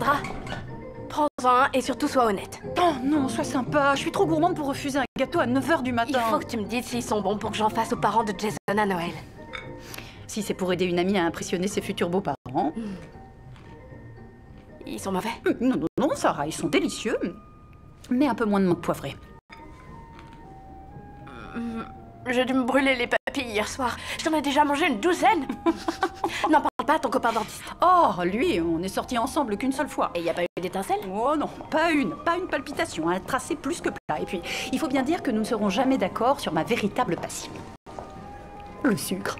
Sandra. Prends-en un et surtout sois honnête. Oh non, sois sympa. Je suis trop gourmande pour refuser un gâteau à 9 h du matin. Il faut que tu me dises s'ils sont bons pour que j'en fasse aux parents de Jason à Noël. Si c'est pour aider une amie à impressionner ses futurs beaux-parents. Ils sont mauvais? Non, non, non, Sarah, ils sont délicieux. Mais un peu moins de menthe poivrée. J'ai dû me brûler les papilles hier soir. Je t'en ai déjà mangé une douzaine. N'en parle pas à ton copain dentiste. Oh, lui, on est sortis ensemble qu'une seule fois. Et y a pas eu d'étincelle? Oh non, pas une palpitation, un tracé plus que plat. Et puis, il faut bien dire que nous ne serons jamais d'accord sur ma véritable passion. Le sucre.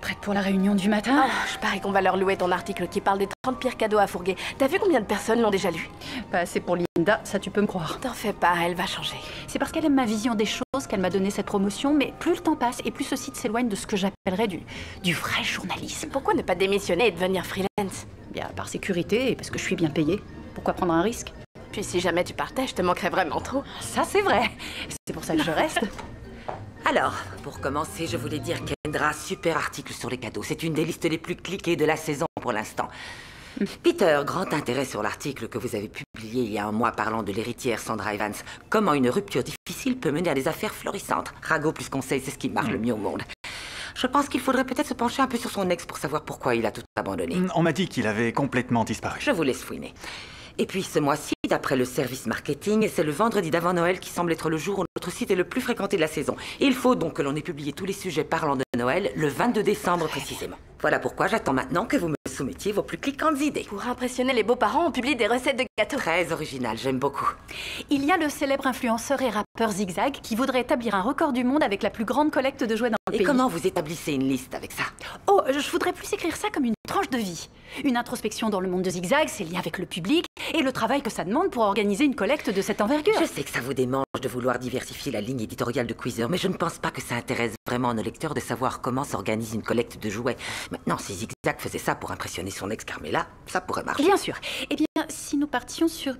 Prête pour la réunion du matin? Oh, je parie qu'on va leur louer ton article qui parle des 30 pires cadeaux à fourguer. T'as vu combien de personnes l'ont déjà lu? Pas assez pour Linda, ça tu peux me croire. T'en fais pas, elle va changer. C'est parce qu'elle aime ma vision des choses qu'elle m'a donné cette promotion, mais plus le temps passe et plus ce site s'éloigne de ce que j'appellerais du vrai journalisme. Pourquoi ne pas démissionner et devenir freelance? Bien, par sécurité et parce que je suis bien payée. Pourquoi prendre un risque? Puis si jamais tu partais, je te manquerais vraiment trop. Ça c'est vrai. C'est pour ça que je reste. Alors, pour commencer, je voulais dire Kendra, super article sur les cadeaux. C'est une des listes les plus cliquées de la saison pour l'instant. Peter, grand intérêt sur l'article que vous avez publié il y a un mois parlant de l'héritière Sandra Evans. Comment une rupture difficile peut mener à des affaires florissantes. Rago plus conseil, c'est ce qui marche le mieux au monde. Je pense qu'il faudrait peut-être se pencher un peu sur son ex pour savoir pourquoi il a tout abandonné. On m'a dit qu'il avait complètement disparu. Je vous laisse fouiner. Et puis ce mois-ci, d'après le service marketing, c'est le vendredi d'avant Noël qui semble être le jour où notre site est le plus fréquenté de la saison. Il faut donc que l'on ait publié tous les sujets parlant de Noël le 22 décembre précisément. Voilà pourquoi j'attends maintenant que vous me soumettiez vos plus cliquantes idées. Pour impressionner les beaux-parents, on publie des recettes de gâteaux. Très original, j'aime beaucoup. Il y a le célèbre influenceur et rappeur Zigzag qui voudrait établir un record du monde avec la plus grande collecte de jouets dans le Et pays. comment vous établissez une liste avec ça? Oh, je voudrais plus écrire ça comme une tranche de vie. Une introspection dans le monde de Zigzag, ses liens avec le public et le travail que ça demande pour organiser une collecte de cette envergure. Je sais que ça vous démange de vouloir diversifier la ligne éditoriale de Queezer, mais je ne pense pas que ça intéresse vraiment nos lecteurs de savoir comment s'organise une collecte de jouets. Maintenant, si Zigzag faisait ça pour impressionner son ex Carmela, ça pourrait marcher. Bien sûr. Eh bien, si nous partions sur...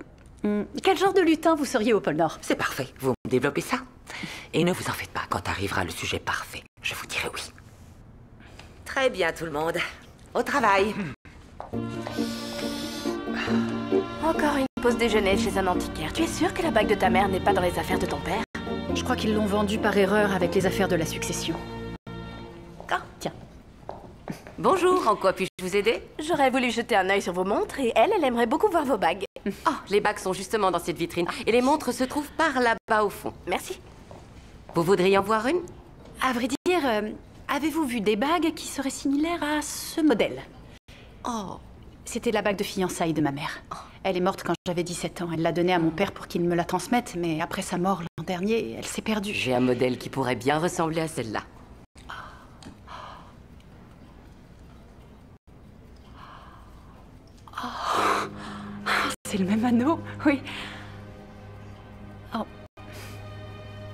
quel genre de lutin vous seriez au pôle Nord? C'est parfait, vous me développez ça. Et ne vous en faites pas, quand arrivera le sujet parfait, je vous dirai oui. Très bien tout le monde, au travail. Encore une pause déjeuner chez un antiquaire. Tu es sûr que la bague de ta mère n'est pas dans les affaires de ton père? Je crois qu'ils l'ont vendue par erreur avec les affaires de la succession. Ah, tiens. Bonjour, en quoi puis-je vous aider? J'aurais voulu jeter un œil sur vos montres et elle aimerait beaucoup voir vos bagues. Oh, les bagues sont justement dans cette vitrine et les montres se trouvent par là-bas au fond. Merci. Vous voudriez en voir une? À vrai dire, avez-vous vu des bagues qui seraient similaires à ce modèle? Oh. C'était la bague de fiançailles de ma mère. Elle est morte quand j'avais 17 ans. Elle l'a donnée à mon père pour qu'il me la transmette, mais après sa mort l'an dernier, elle s'est perdue. J'ai un modèle qui pourrait bien ressembler à celle-là. C'est le même anneau, oui. Oh.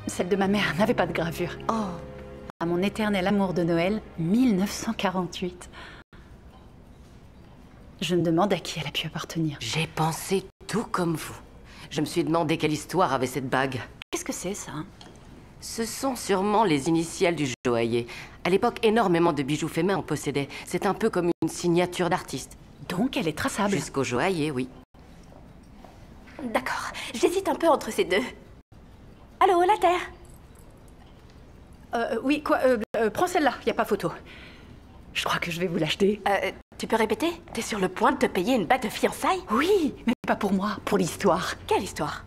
Celle de ma mère n'avait pas de gravure. Oh. À mon éternel amour de Noël, 1948. Je me demande à qui elle a pu appartenir. J'ai pensé tout comme vous. Je me suis demandé quelle histoire avait cette bague. Qu'est-ce que c'est, ça? Ce sont sûrement les initiales du joaillier. À l'époque, énormément de bijoux faits main en possédaient. C'est un peu comme une signature d'artiste. Donc elle est traçable. Jusqu'au joaillier, oui. D'accord. J'hésite un peu entre ces deux. Allô, la Terre? Oui, quoi, prends celle-là, y a pas photo. Je crois que je vais vous l'acheter. Tu peux répéter? T'es sur le point de te payer une bague de fiançailles? Oui, mais pas pour moi, pour l'histoire. Quelle histoire?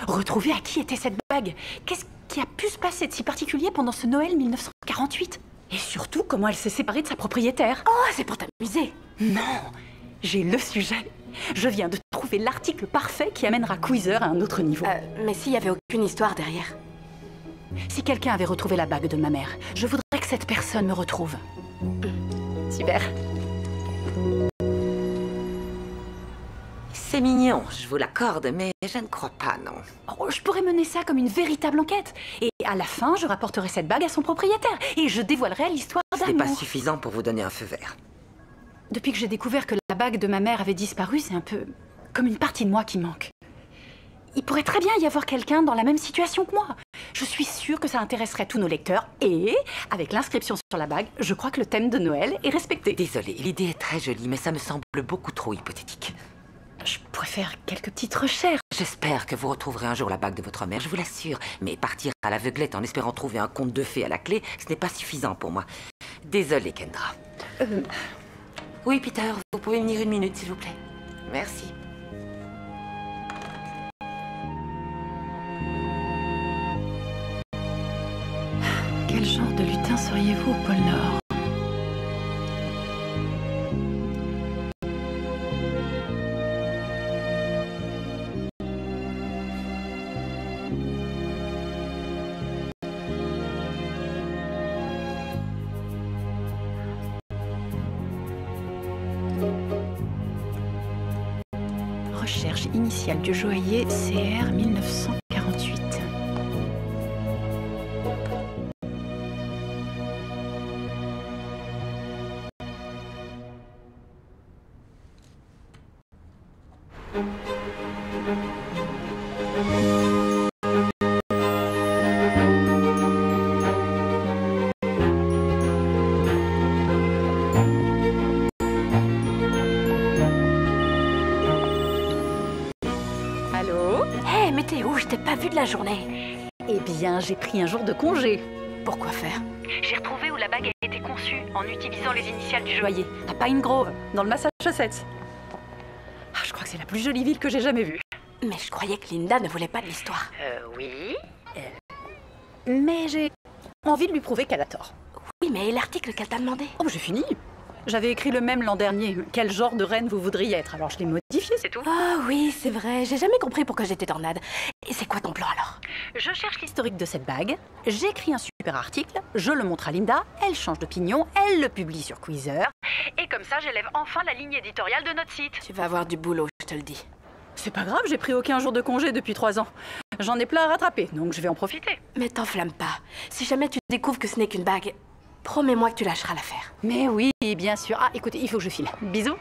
Retrouver à qui était cette bague. Qu'est-ce qui a pu se passer de si particulier pendant ce Noël 1948? Et surtout, comment elle s'est séparée de sa propriétaire. Oh, c'est pour t'amuser. Non, j'ai le sujet. Je viens de trouver l'article parfait qui amènera Queezer à un autre niveau. Mais s'il y avait aucune histoire derrière? Si quelqu'un avait retrouvé la bague de ma mère, je voudrais que cette personne me retrouve. Super. C'est mignon, je vous l'accorde, mais je ne crois pas, non. Oh, je pourrais mener ça comme une véritable enquête. Et à la fin, je rapporterai cette bague à son propriétaire. Et je dévoilerai l'histoire Ce n'est d'amour. pas suffisant pour vous donner un feu vert. Depuis que j'ai découvert que la bague de ma mère avait disparu, c'est un peu comme une partie de moi qui manque. Il pourrait très bien y avoir quelqu'un dans la même situation que moi. Je suis sûre que ça intéresserait tous nos lecteurs. Et, avec l'inscription sur la bague, je crois que le thème de Noël est respecté. Désolée, l'idée est très jolie, mais ça me semble beaucoup trop hypothétique. Je pourrais faire quelques petites recherches. J'espère que vous retrouverez un jour la bague de votre mère, je vous l'assure. Mais partir à l'aveuglette en espérant trouver un conte de fées à la clé, ce n'est pas suffisant pour moi. Désolée, Kendra. Oui, Peter, vous pouvez venir une minute, s'il vous plaît. Merci. Quel genre de lutin seriez-vous au pôle Nord? Recherche initiale du joaillier CR 1948. Allô? Hé, mais t'es où? Je t'ai pas vu de la journée. Eh bien, j'ai pris un jour de congé. Pourquoi faire? J'ai retrouvé où la bague a été conçue en utilisant les initiales du joaillier, à Pine Grove, dans le Massachusetts. Ah, je crois que c'est la plus jolie ville que j'ai jamais vue. Mais je croyais que Linda ne voulait pas de l'histoire. Oui. Mais j'ai envie de lui prouver qu'elle a tort. Oui, mais l'article qu'elle t'a demandé? Oh, j'ai fini. J'avais écrit le même l'an dernier. Quel genre de reine vous voudriez être? Alors je l'ai modifié, c'est tout. Ah oui, c'est vrai. J'ai jamais compris pourquoi j'étais tornade. Et c'est quoi ton plan alors? Je cherche l'historique de cette bague, j'écris un super article, je le montre à Linda, elle change d'opinion, elle le publie sur Queezer. Et comme ça, j'élève enfin la ligne éditoriale de notre site. Tu vas avoir du boulot, je te le dis. C'est pas grave, j'ai pris aucun jour de congé depuis 3 ans. J'en ai plein à rattraper, donc je vais en profiter. Mais t'enflamme pas. Si jamais tu découvres que ce n'est qu'une bague, promets-moi que tu lâcheras l'affaire. Mais oui, bien sûr. Ah, écoutez, il faut que je file. Bisous.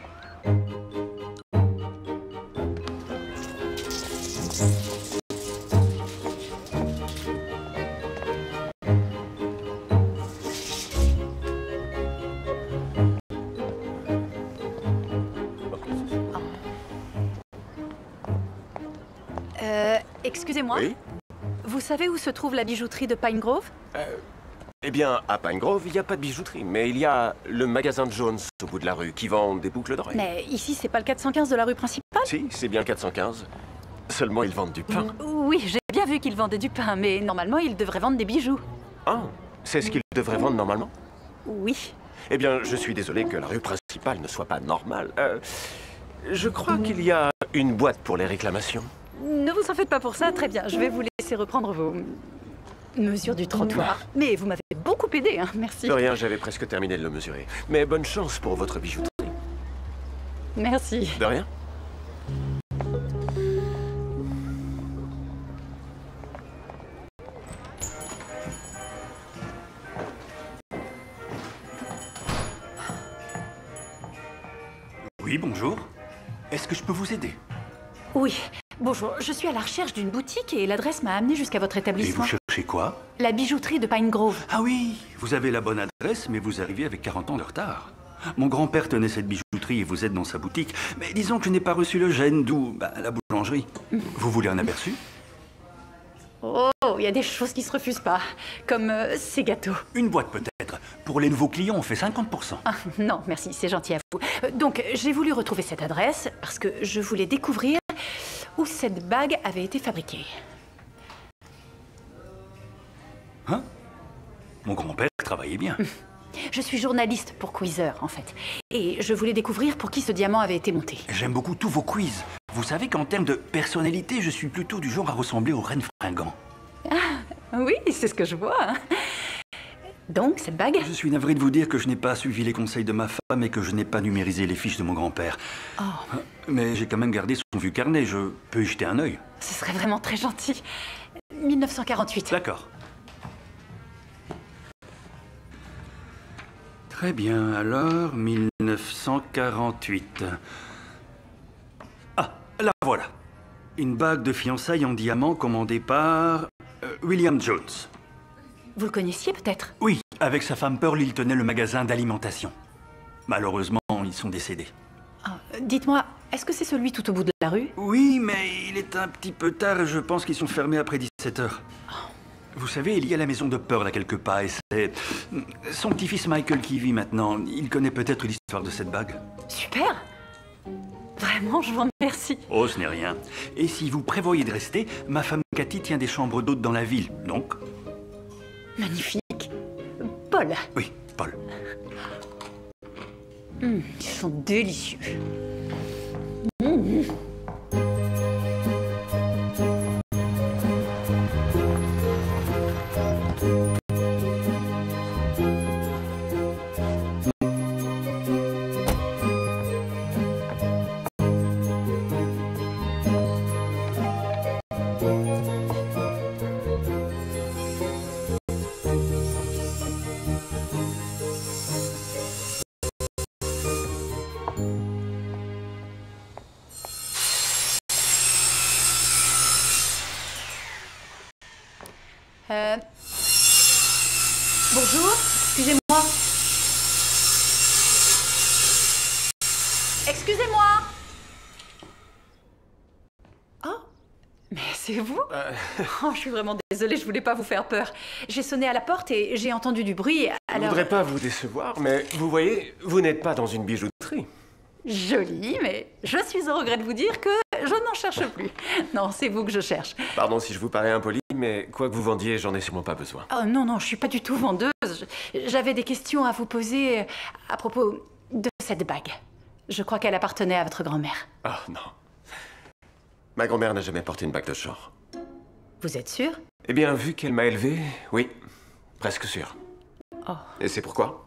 Excusez-moi. Oui? Vous savez où se trouve la bijouterie de Pine Grove? Eh bien, à Pine Grove, il n'y a pas de bijouterie, mais il y a le magasin de Jones au bout de la rue qui vend des boucles d'oreilles. Mais ici, c'est pas le 415 de la rue principale? Si, c'est bien 415. Seulement, ils vendent du pain. Oui, j'ai bien vu qu'ils vendaient du pain, mais normalement, ils devraient vendre des bijoux. Ah, c'est ce qu'ils devraient vendre normalement? Oui. Eh bien, je suis désolé que la rue principale ne soit pas normale. Je crois qu'il y a une boîte pour les réclamations. Ne vous en faites pas pour ça, très bien. Je vais vous laisser reprendre vos mesures du trottoir. Mais vous m'avez beaucoup aidé, hein, merci. De rien, j'avais presque terminé de le mesurer. Mais bonne chance pour votre bijouterie. Merci. De rien. Oui, bonjour. Est-ce que je peux vous aider? Oui, bonjour. Je suis à la recherche d'une boutique et l'adresse m'a amené jusqu'à votre Et établissement. vous cherchez quoi? La bijouterie de Pine Grove. Ah oui, vous avez la bonne adresse, mais vous arrivez avec 40 ans de retard. Mon grand-père tenait cette bijouterie et vous êtes dans sa boutique. Mais disons que je n'ai pas reçu le gène, d'où la boulangerie. Vous voulez un aperçu? Oh, il y a des choses qui se refusent pas. Comme ces gâteaux. Une boîte peut-être. Pour les nouveaux clients, on fait 50%. Ah, non, merci, c'est gentil à vous. Donc, j'ai voulu retrouver cette adresse parce que je voulais découvrir où cette bague avait été fabriquée. Hein? Mon grand-père travaillait bien. Je suis journaliste pour Queezer, en fait. Et je voulais découvrir pour qui ce diamant avait été monté. J'aime beaucoup tous vos quiz. Vous savez qu'en termes de personnalité, je suis plutôt du genre à ressembler au renne fringant. Oui, c'est ce que je vois. Hein. Donc, cette bague? Je suis navré de vous dire que je n'ai pas suivi les conseils de ma femme et que je n'ai pas numérisé les fiches de mon grand-père. Oh. Mais j'ai quand même gardé son vieux carnet, je peux y jeter un œil. Ce serait vraiment très gentil. 1948. D'accord. Très bien, alors, 1948. Ah, là voilà. Une bague de fiançailles en diamant commandée par... William Jones. Vous le connaissiez peut-être? Oui, avec sa femme Pearl, il tenait le magasin d'alimentation. Malheureusement, ils sont décédés. Dites-moi, est-ce que c'est celui tout au bout de la rue? Oui, mais il est un petit peu tard et je pense qu'ils sont fermés après 17 heures. Vous savez, il y a la maison de Pearl à quelques pas et c'est son petit-fils Michael qui y vit maintenant. Il connaît peut-être l'histoire de cette bague. Super! Vraiment, je vous remercie. Oh, ce n'est rien. Et si vous prévoyez de rester, ma femme Cathy tient des chambres d'hôtes dans la ville, donc... Magnifique. Paul. Oui, Paul. Ils sont délicieux. Bonjour, excusez-moi. Excusez-moi. Oh, mais c'est vous? Oh, je suis vraiment désolée, je voulais pas vous faire peur. J'ai sonné à la porte et j'ai entendu du bruit, Je ne alors... voudrais pas vous décevoir, mais vous voyez, vous n'êtes pas dans une bijouterie. Joli, mais je suis au regret de vous dire que je n'en cherche plus. Non, c'est vous que je cherche. Pardon si je vous parais impoli, mais quoi que vous vendiez, j'en ai sûrement pas besoin. Oh non, non, je suis pas du tout vendeuse. J'avais des questions à vous poser à propos de cette bague. Je crois qu'elle appartenait à votre grand-mère. Ah non. Ma grand-mère n'a jamais porté une bague de ce genre. Vous êtes sûr? Eh bien, vu qu'elle m'a élevé, oui, presque sûr. Oh. Et c'est pourquoi?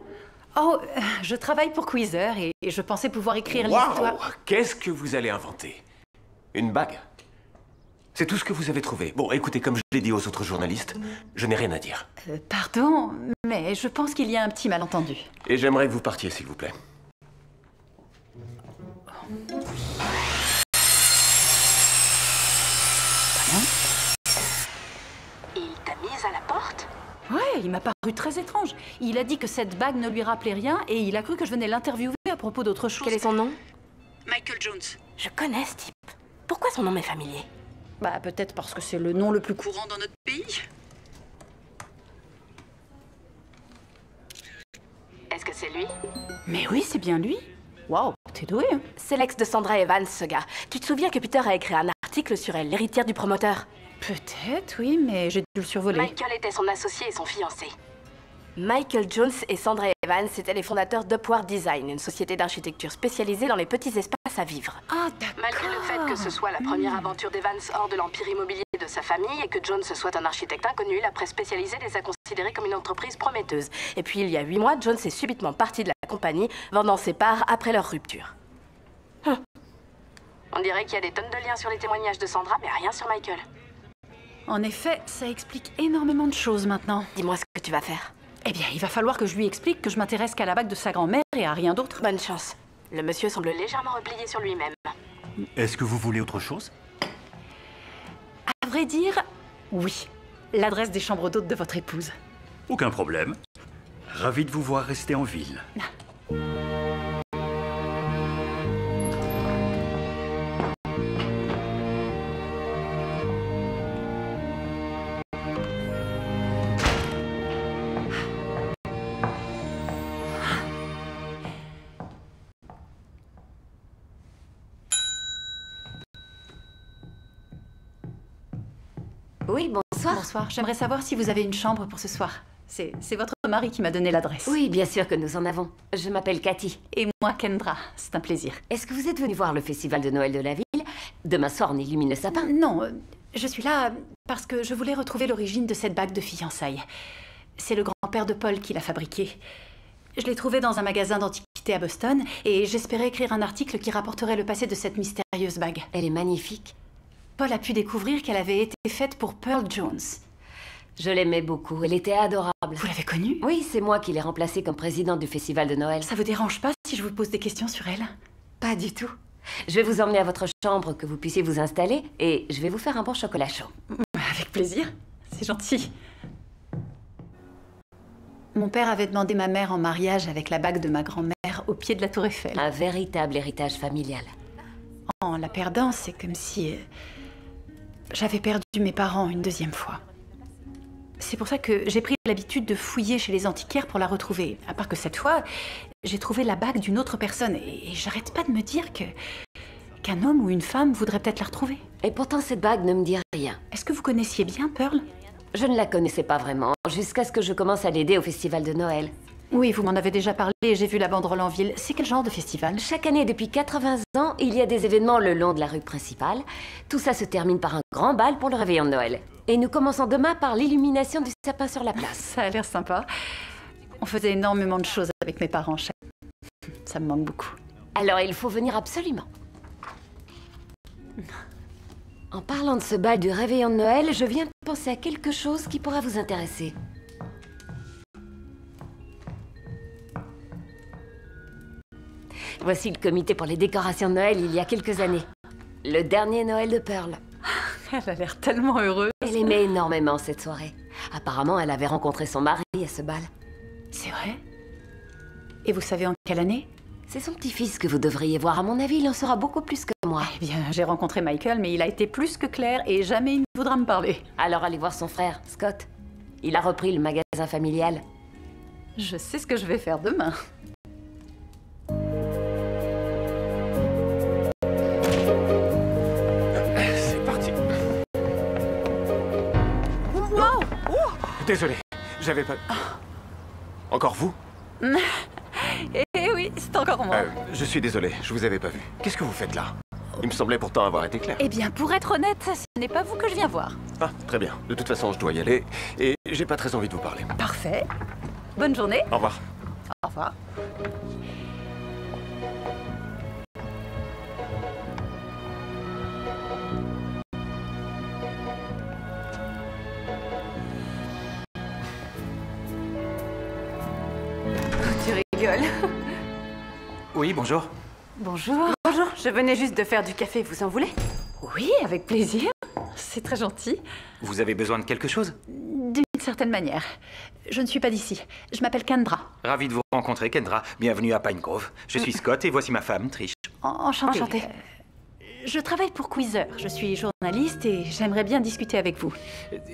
Oh, je travaille pour Queezer et je pensais pouvoir écrire l'histoire... Waouh! Qu'est-ce que vous allez inventer? Une bague? C'est tout ce que vous avez trouvé. Bon, écoutez, comme je l'ai dit aux autres journalistes, je n'ai rien à dire. Pardon, mais je pense qu'il y a un petit malentendu. Et j'aimerais que vous partiez, s'il vous plaît. Il t'a mise à la porte? Ouais, il m'a paru très étrange. Il a dit que cette bague ne lui rappelait rien et il a cru que je venais l'interviewer à propos d'autre chose. Quel est son nom? Michael Jones. Je connais ce type. Pourquoi son nom m'est familier? Bah, peut-être parce que c'est le nom le plus courant dans notre pays. Est-ce que c'est lui? Mais oui, c'est bien lui. Waouh, t'es doué, hein? C'est l'ex de Sandra Evans, ce gars. Tu te souviens que Peter a écrit un article sur elle, l'héritière du promoteur? Peut-être, oui, mais j'ai dû le survoler. Michael était son associé et son fiancé. Michael Jones et Sandra Evans étaient les fondateurs d'Upward Design, une société d'architecture spécialisée dans les petits espaces à vivre. Ah, d'accord. Malgré le fait que ce soit la première aventure d'Evans hors de l'empire immobilier de sa famille et que Jones soit un architecte inconnu, la presse spécialisée les a considérés comme une entreprise prometteuse. Et puis il y a 8 mois, Jones est subitement parti de la compagnie, vendant ses parts après leur rupture. On dirait qu'il y a des tonnes de liens sur les témoignages de Sandra, mais rien sur Michael. En effet, ça explique énormément de choses maintenant. Dis-moi ce que tu vas faire. Eh bien, il va falloir que je lui explique que je m'intéresse qu'à la bague de sa grand-mère et à rien d'autre. Bonne chance. Le monsieur semble légèrement replié sur lui-même. Est-ce que vous voulez autre chose? À vrai dire, oui. L'adresse des chambres d'hôtes de votre épouse. Aucun problème. Ravi de vous voir rester en ville. Oui, bonsoir. Bonsoir, j'aimerais savoir si vous avez une chambre pour ce soir. C'est votre mari qui m'a donné l'adresse. Oui, bien sûr que nous en avons. Je m'appelle Cathy. Et moi, Kendra. C'est un plaisir. Est-ce que vous êtes venu voir le festival de Noël de la ville? Demain soir, on illumine le sapin. Non, je suis là parce que je voulais retrouver l'origine de cette bague de fiançailles. C'est le grand-père de Paul qui l'a fabriquée. Je l'ai trouvée dans un magasin d'antiquités à Boston et j'espérais écrire un article qui rapporterait le passé de cette mystérieuse bague. Elle est magnifique. Paul a pu découvrir qu'elle avait été faite pour Pearl Jones. Je l'aimais beaucoup, elle était adorable. Vous l'avez connue? Oui, c'est moi qui l'ai remplacée comme présidente du festival de Noël. Ça vous dérange pas si je vous pose des questions sur elle? Pas du tout. Je vais vous emmener à votre chambre, que vous puissiez vous installer, et je vais vous faire un bon chocolat chaud. Avec plaisir. C'est c'est gentil. Mon père avait demandé ma mère en mariage avec la bague de ma grand-mère au pied de la tour Eiffel. Un véritable héritage familial. En la perdant, c'est comme si j'avais perdu mes parents une deuxième fois. C'est pour ça que j'ai pris l'habitude de fouiller chez les antiquaires pour la retrouver. À part que cette fois, j'ai trouvé la bague d'une autre personne. Et j'arrête pas de me dire qu'un homme ou une femme voudrait peut-être la retrouver. Et pourtant, cette bague ne me dit rien. Est-ce que vous connaissiez bien Pearl? Je ne la connaissais pas vraiment, jusqu'à ce que je commence à l'aider au festival de Noël. Oui, vous m'en avez déjà parlé et j'ai vu la banderole en ville. C'est quel genre de festival? Chaque année, depuis 80 ans, il y a des événements le long de la rue principale. Tout ça se termine par un grand bal pour le réveillon de Noël. Et nous commençons demain par l'illumination du sapin sur la place. Ça a l'air sympa. On faisait énormément de choses avec mes parents. Ça me manque beaucoup. Alors il faut venir absolument. En parlant de ce bal du réveillon de Noël, je viens de penser à quelque chose qui pourra vous intéresser. Voici le comité pour les décorations de Noël il y a quelques années. Le dernier Noël de Pearl. Elle a l'air tellement heureuse. Elle aimait énormément cette soirée. Apparemment, elle avait rencontré son mari à ce bal. C'est vrai? Et vous savez en quelle année? C'est son petit-fils que vous devriez voir. À mon avis, il en saura beaucoup plus que moi. Eh bien, j'ai rencontré Michael, mais il a été plus que clair et jamais il ne voudra me parler. Alors allez voir son frère, Scott. Il a repris le magasin familial. Je sais ce que je vais faire demain. C'est parti. Wow. Désolé, j'avais pas... Encore vous? Eh oui, c'est encore moi. Je suis désolé, je vous avais pas vu. Qu'est-ce que vous faites là? Il me semblait pourtant avoir été clair. Eh bien, pour être honnête, ce n'est pas vous que je viens voir. Ah, très bien. De toute façon, je dois y aller. Et j'ai pas très envie de vous parler. Parfait. Bonne journée. Au revoir. Au revoir. Tu rigoles. Oui, bonjour. Bonjour. Bonjour, je venais juste de faire du café, vous en voulez? Oui, avec plaisir. C'est très gentil. Vous avez besoin de quelque chose? D'une certaine manière. Je ne suis pas d'ici. Je m'appelle Kendra. Ravi de vous rencontrer, Kendra. Bienvenue à Pine Grove. Je suis Scott et voici ma femme, Trish. Enchantée. Enchantée. Je travaille pour Queezer. Je suis journaliste et j'aimerais bien discuter avec vous.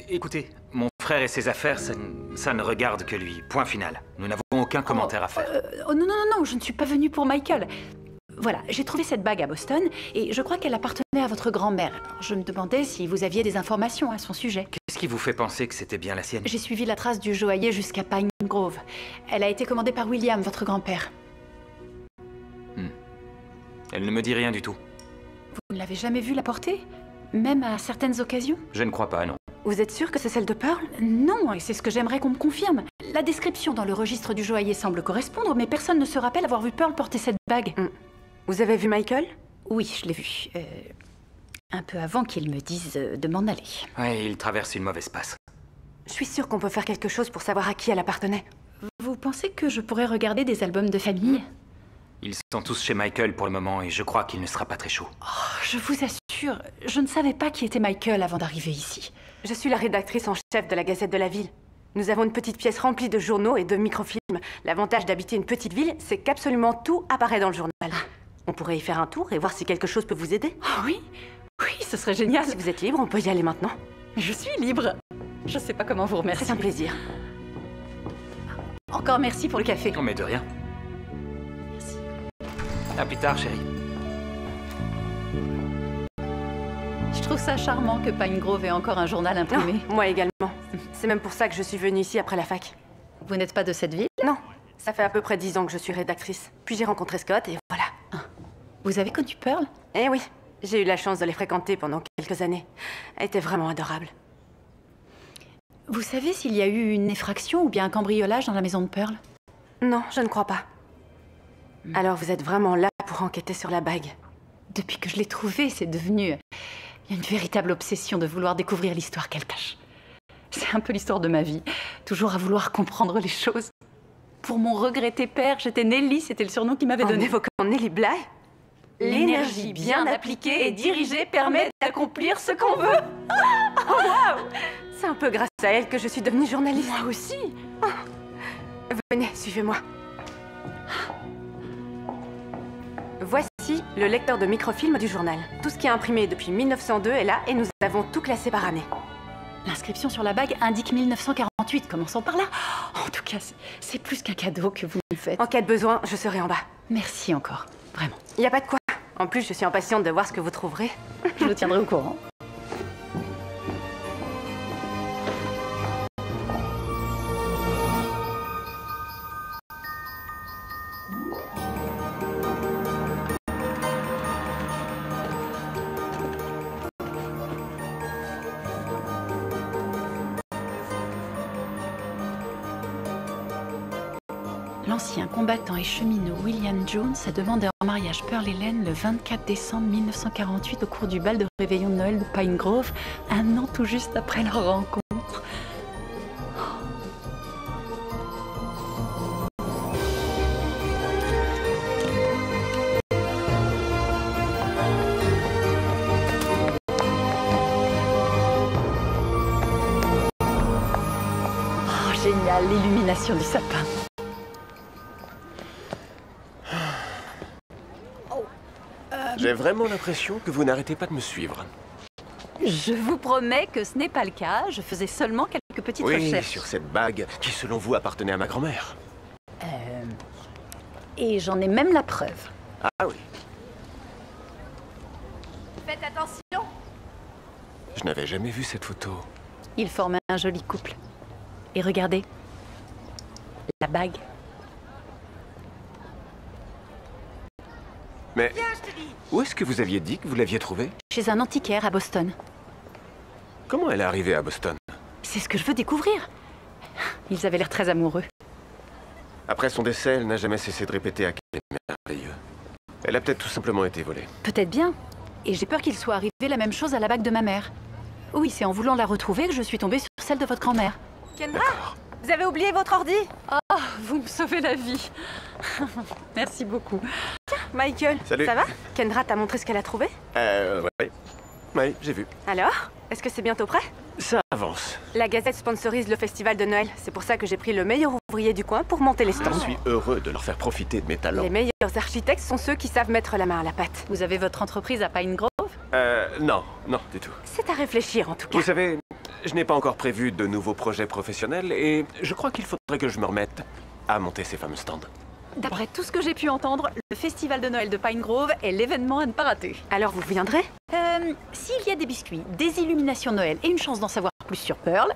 Écoutez, mon frère et ses affaires, ça ne regarde que lui. Point final. Nous n'avons aucun commentaire à faire. Oh non, non, non, non, je ne suis pas venue pour Michael. Voilà, j'ai trouvé cette bague à Boston et je crois qu'elle appartenait à votre grand-mère. Alors, je me demandais si vous aviez des informations à son sujet. Qu'est-ce qui vous fait penser que c'était bien la sienne? J'ai suivi la trace du joaillier jusqu'à Pine Grove. Elle a été commandée par William, votre grand-père. Elle ne me dit rien du tout. Vous ne l'avez jamais vue la porter? Même à certaines occasions? Je ne crois pas, non. Vous êtes sûr que c'est celle de Pearl? Non, et c'est ce que j'aimerais qu'on me confirme. La description dans le registre du joaillier semble correspondre, mais personne ne se rappelle avoir vu Pearl porter cette bague. Vous avez vu Michael? Oui, je l'ai vu. Un peu avant qu'il me dise de m'en aller. Oui, il traverse une mauvaise passe. Je suis sûre qu'on peut faire quelque chose pour savoir à qui elle appartenait. Vous pensez que je pourrais regarder des albums de famille? Ils sont tous chez Michael pour le moment et je crois qu'il ne sera pas très chaud. Oh, je vous assure, je ne savais pas qui était Michael avant d'arriver ici. Je suis la rédactrice en chef de la Gazette de la Ville. Nous avons une petite pièce remplie de journaux et de microfilms. L'avantage d'habiter une petite ville, c'est qu'absolument tout apparaît dans le journal. On pourrait y faire un tour et voir si quelque chose peut vous aider. Oh oui, oui, ce serait génial. Si vous êtes libre, on peut y aller maintenant. Je suis libre. Je sais pas comment vous remercier. C'est un plaisir. Encore merci pour le café. Non mais de rien. Merci. À plus tard, chérie. Je trouve ça charmant que Pine Grove ait encore un journal imprimé. Oh, moi également. C'est même pour ça que je suis venue ici après la fac. Vous n'êtes pas de cette ville? Non, ça fait à peu près 10 ans que je suis rédactrice. Puis j'ai rencontré Scott et voilà. Vous avez connu Pearl? Eh oui, j'ai eu la chance de les fréquenter pendant quelques années. Elle était vraiment adorable. Vous savez s'il y a eu une effraction ou bien un cambriolage dans la maison de Pearl? Non, je ne crois pas. Alors vous êtes vraiment là pour enquêter sur la bague? Depuis que je l'ai trouvée, c'est devenu une véritable obsession de vouloir découvrir l'histoire qu'elle cache. C'est un peu l'histoire de ma vie, toujours à vouloir comprendre les choses. Pour mon regretté père, j'étais Nelly, c'était le surnom qu'il m'avait En donné. évoquant Nelly Bly? L'énergie bien appliquée et dirigée permet d'accomplir ce qu'on veut. Oh, wow! C'est un peu grâce à elle que je suis devenue journaliste. Moi aussi. Venez, suivez-moi. Voici le lecteur de microfilm du journal. Tout ce qui est imprimé depuis 1902 est là et nous avons tout classé par année. L'inscription sur la bague indique 1948, commençons par là. En tout cas, c'est plus qu'un cadeau que vous me faites. En cas de besoin, je serai en bas. Merci encore, vraiment. Y a pas de quoi. En plus, je suis impatiente de voir ce que vous trouverez. Je vous tiendrai au courant. L'ancien combattant et cheminot William Jones a demandé en mariage Pearl Helen le 24 décembre 1948 au cours du bal de réveillon de Noël de Pine Grove, un an tout juste après leur rencontre. Oh, génial, l'illumination du sapin. J'ai vraiment l'impression que vous n'arrêtez pas de me suivre. Je vous promets que ce n'est pas le cas. Je faisais seulement quelques petites recherches. Sur cette bague qui, selon vous, appartenait à ma grand-mère. Et j'en ai même la preuve. Ah oui. Faites attention. Je n'avais jamais vu cette photo. Ils formaient un joli couple. Et regardez, la bague. Mais où est-ce que vous aviez dit que vous l'aviez trouvée? Chez un antiquaire à Boston. Comment elle est arrivée à Boston? C'est ce que je veux découvrir. Ils avaient l'air très amoureux. Après son décès, elle n'a jamais cessé de répéter à quel est merveilleux. Elle a peut-être tout simplement été volée. Peut-être bien. Et j'ai peur qu'il soit arrivé la même chose à la bague de ma mère. Oui, c'est en voulant la retrouver que je suis tombée sur celle de votre grand-mère. Kendra, vous avez oublié votre ordi? Oh, vous me sauvez la vie. Merci beaucoup. Michael, Salut. ça va? Kendra t'a montré ce qu'elle a trouvé? Ouais. Oui, j'ai vu. Alors? Est-ce que c'est bientôt prêt? Ça avance. La Gazette sponsorise le festival de Noël. C'est pour ça que j'ai pris le meilleur ouvrier du coin pour monter les stands. Je suis heureux de leur faire profiter de mes talents. Les meilleurs architectes sont ceux qui savent mettre la main à la pâte. Vous avez votre entreprise à Pine Grove? Non, du tout. C'est à réfléchir en tout cas. Vous savez, je n'ai pas encore prévu de nouveaux projets professionnels et je crois qu'il faudrait que je me remette à monter ces fameux stands. D'après tout ce que j'ai pu entendre, le festival de Noël de Pine Grove est l'événement à ne pas rater. Alors vous viendrez? S'il y a des biscuits, des illuminations Noël et une chance d'en savoir plus sur Pearl,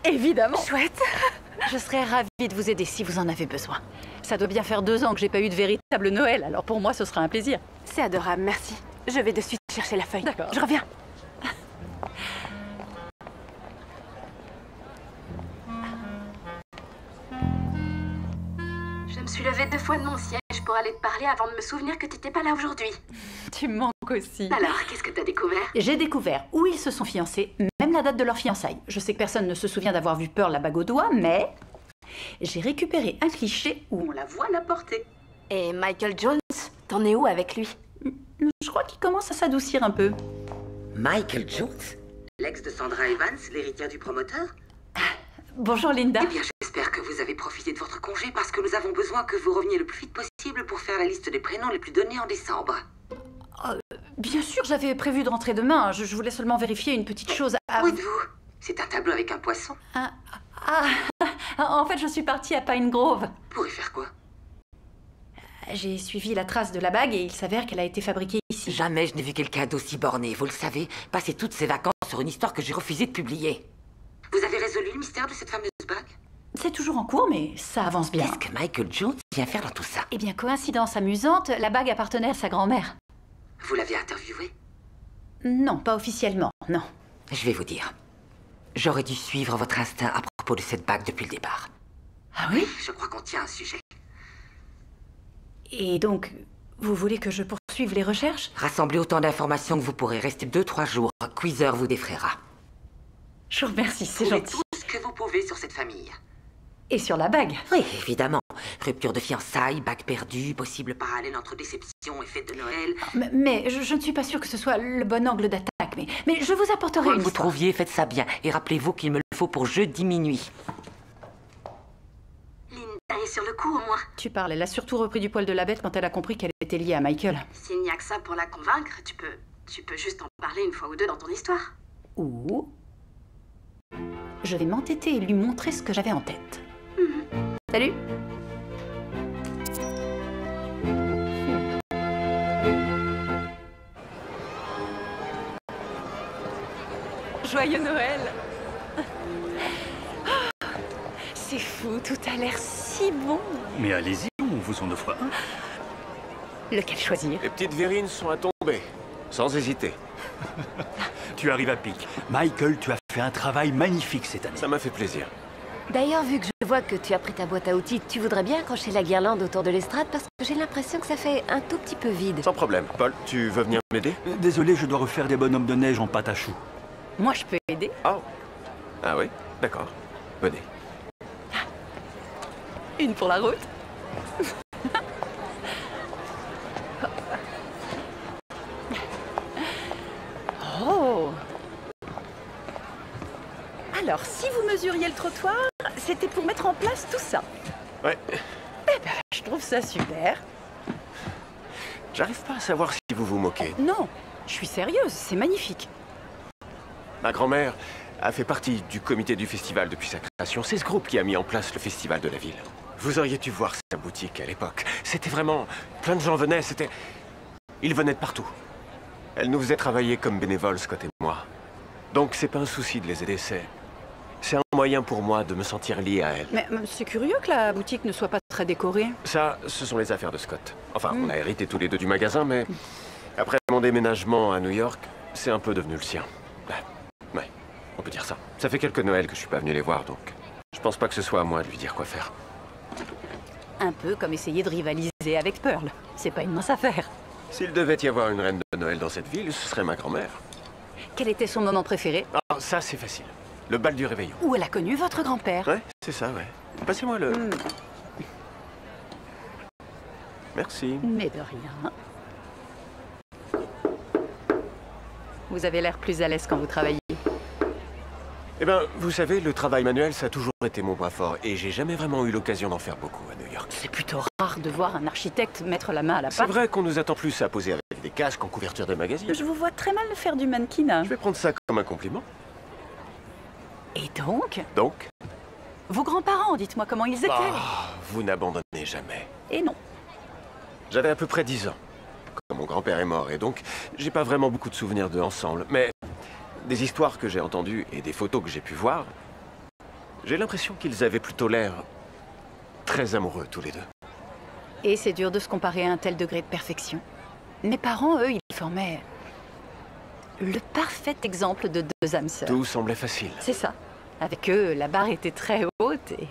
évidemment. Chouette. Je serais ravie de vous aider si vous en avez besoin. Ça doit bien faire 2 ans que j'ai pas eu de véritable Noël, alors pour moi ce sera un plaisir. C'est adorable, merci. Je vais de suite chercher la feuille. D'accord. Je reviens. Je me suis levée 2 fois de mon siège pour aller te parler avant de me souvenir que t'étais pas là aujourd'hui. Tu me manques aussi. Alors, qu'est-ce que t'as découvert? J'ai découvert où ils se sont fiancés, même la date de leur fiançailles. Je sais que personne ne se souvient d'avoir vu Pearl la bague au doigt, mais j'ai récupéré un cliché où On la voit la porter. Et Michael Jones, t'en es où avec lui? je crois qu'il commence à s'adoucir un peu. Michael Jones? L'ex de Sandra Evans, l'héritière du promoteur? Bonjour Linda. Eh bien, j'espère que vous avez profité de votre congé parce que nous avons besoin que vous reveniez le plus vite possible pour faire la liste des prénoms les plus donnés en décembre. Bien sûr, j'avais prévu de rentrer demain. Je voulais seulement vérifier une petite chose. Où êtes-vous? C'est un tableau avec un poisson. En fait, je suis partie à Pine Grove. Pour y faire quoi? J'ai suivi la trace de la bague et il s'avère qu'elle a été fabriquée ici. Jamais je n'ai vu quelqu'un d'aussi borné, vous le savez. Passer toutes ses vacances sur une histoire que j'ai refusé de publier. Vous avez résolu le mystère de cette fameuse bague? C'est toujours en cours, mais ça avance bien. Qu'est-ce que Michael Jones vient faire dans tout ça? Eh bien, coïncidence amusante, la bague appartenait à sa grand-mère. Vous l'avez interviewé? Non, pas officiellement, non. Je vais vous dire. J'aurais dû suivre votre instinct à propos de cette bague depuis le départ. Ah oui? Je crois qu'on tient un sujet. Et donc, vous voulez que je poursuive les recherches? Rassemblez autant d'informations que vous pourrez. Rester 2-3 jours. Quizzer vous défraiera. Je vous remercie, c'est Trouvez gentil. tout ce que vous pouvez sur cette famille. Et sur la bague? Oui, évidemment. Rupture de fiançailles, bague perdue, possible... Parallèle entre déception et fête de Noël. Mais je ne suis pas sûre que ce soit le bon angle d'attaque. Mais je vous apporterai Quoi une que vous histoire. trouviez, faites ça bien. Et rappelez-vous qu'il me le faut pour jeudi minuit. Linda est sur le coup au moins. Tu parles, elle a surtout repris du poil de la bête quand elle a compris qu'elle était liée à Michael. S'il n'y a que ça pour la convaincre, tu peux juste en parler une fois ou deux dans ton histoire. Ou... je vais m'entêter et lui montrer ce que j'avais en tête. Salut. Joyeux Noël. C'est fou, tout a l'air si bon. Mais allez-y, on vous en offre un. Lequel choisir? Les petites verrines sont à tomber, sans hésiter. Tu arrives à pic. Michael, tu as fait un travail magnifique cette année. Ça m'a fait plaisir. D'ailleurs, vu que je vois que tu as pris ta boîte à outils, tu voudrais bien accrocher la guirlande autour de l'estrade parce que j'ai l'impression que ça fait un tout petit peu vide. Sans problème. Paul, tu veux venir m'aider? Désolé, je dois refaire des bonhommes de neige en pâte à choux. Moi, je peux aider. Oh. Ah oui? D'accord. Venez. Une pour la route. Oh. Alors, si vous mesuriez le trottoir, c'était pour mettre en place tout ça. Ouais. Eh ben, je trouve ça super. J'arrive pas à savoir si vous vous moquez. Non, je suis sérieuse, c'est magnifique. Ma grand-mère a fait partie du comité du festival depuis sa création. C'est ce groupe qui a mis en place le festival de la ville. Vous auriez dû voir sa boutique à l'époque. C'était vraiment... plein de gens venaient, c'était... Ils venaient de partout. Elle nous faisait travailler comme bénévoles, Scott et moi. Donc c'est pas un souci de les aider, c'est un moyen pour moi de me sentir lié à elle. Mais c'est curieux que la boutique ne soit pas très décorée. Ça, ce sont les affaires de Scott. Enfin, on a hérité tous les deux du magasin, mais... après mon déménagement à New York, c'est un peu devenu le sien. Ouais, on peut dire ça. Ça fait quelques Noëls que je suis pas venu les voir, donc... je pense pas que ce soit à moi de lui dire quoi faire. Un peu comme essayer de rivaliser avec Pearl. C'est pas une mince affaire. S'il devait y avoir une reine de Noël dans cette ville, ce serait ma grand-mère. Quel était son moment préféré? Ah, ça c'est facile. Le bal du réveillon. Où elle a connu votre grand-père? Ouais, c'est ça, ouais. Passez-moi le... Merci. Mais de rien. Vous avez l'air plus à l'aise quand vous travaillez. Eh ben, vous savez, le travail manuel, ça a toujours été mon point fort. Et j'ai jamais vraiment eu l'occasion d'en faire beaucoup à New York. C'est plutôt rare de voir un architecte mettre la main à la C'est pâte. vrai qu'on nous attend plus à poser avec des casques en couverture de magazines. Je vous vois très mal faire du mannequinat. Je vais prendre ça comme un compliment. Et donc? Donc, Vos grands-parents, dites-moi comment ils étaient. vous n'abandonnez jamais. Et non. J'avais à peu près 10 ans quand mon grand-père est mort, et donc j'ai pas vraiment beaucoup de souvenirs d'eux ensemble. Mais des histoires que j'ai entendues et des photos que j'ai pu voir, j'ai l'impression qu'ils avaient plutôt l'air très amoureux tous les deux. Et c'est dur de se comparer à un tel degré de perfection. Mes parents, eux, ils formaient le parfait exemple de deux âmes sœurs. Tout semblait facile. C'est ça. Avec eux, la barre était très haute et...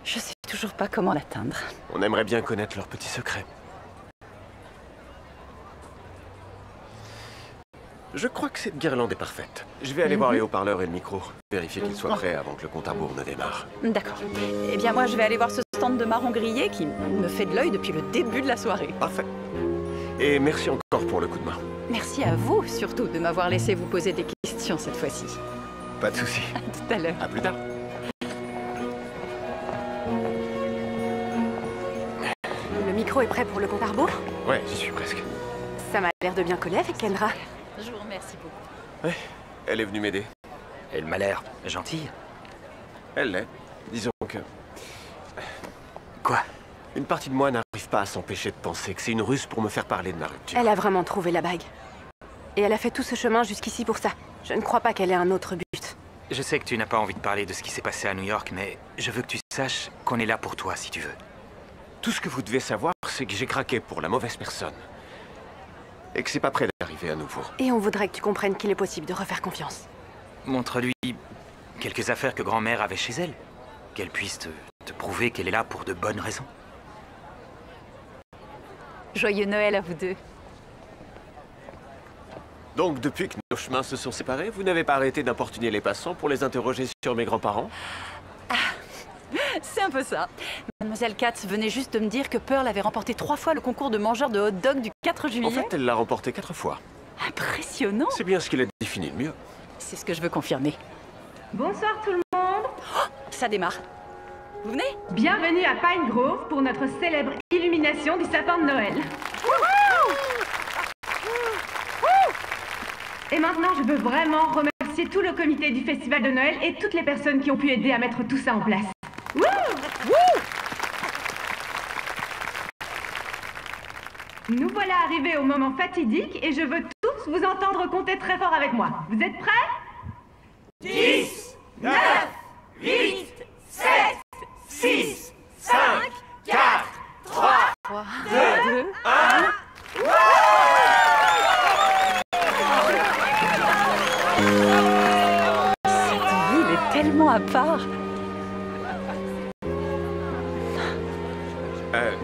je sais toujours pas comment l'atteindre. On aimerait bien connaître leurs petits secrets. Je crois que cette guirlande est parfaite. Je vais aller voir les haut-parleurs et le micro. Vérifier qu'ils soient prêts avant que le compte à rebours ne démarre. D'accord. Eh bien, moi, je vais aller voir ce stand de marron grillé qui me fait de l'œil depuis le début de la soirée. Parfait. Et merci encore pour le coup de main. Merci à vous, surtout, de m'avoir laissé vous poser des questions cette fois-ci. Pas de souci. À tout à l'heure. À plus tard. Le micro est prêt pour le compte à rebours? Ouais, j'y suis presque. Ça m'a l'air de bien coller avec Kendra. Je vous remercie beaucoup. Ouais, elle est venue m'aider. Elle m'a l'air gentille. Elle l'est. Disons que... Quoi? une partie de moi n'arrive pas à s'empêcher de penser que c'est une ruse pour me faire parler de ma rupture. Elle a vraiment trouvé la bague. Et elle a fait tout ce chemin jusqu'ici pour ça. Je ne crois pas qu'elle ait un autre but. Je sais que tu n'as pas envie de parler de ce qui s'est passé à New York, mais je veux que tu saches qu'on est là pour toi, si tu veux. Tout ce que vous devez savoir, c'est que j'ai craqué pour la mauvaise personne. Et que c'est pas prêt d'arriver à nouveau. Et on voudrait que tu comprennes qu'il est possible de refaire confiance. Montre-lui quelques affaires que grand-mère avait chez elle. Qu'elle puisse te prouver qu'elle est là pour de bonnes raisons. Joyeux Noël à vous deux. Donc, depuis que nos chemins se sont séparés, vous n'avez pas arrêté d'importuner les passants pour les interroger sur mes grands-parents? C'est un peu ça. Mademoiselle Katz venait juste de me dire que Pearl avait remporté 3 fois le concours de mangeur de hot-dog du 4 juillet. En fait, elle l'a remporté 4 fois. Impressionnant. C'est bien ce qu'il a défini de mieux. C'est ce que je veux confirmer. Bonsoir tout le monde. Oh, ça démarre. Vous venez? Bienvenue à Pine Grove pour notre célèbre illumination du sapin de Noël. Et maintenant, je veux vraiment remercier tout le comité du Festival de Noël et toutes les personnes qui ont pu aider à mettre tout ça en place. Nous voilà arrivés au moment fatidique et je veux tous vous entendre compter très fort avec moi. Vous êtes prêts? 10, 9, 8, 7, 6, 5, 4, 3, 2, 1... Cette ville est tellement à part.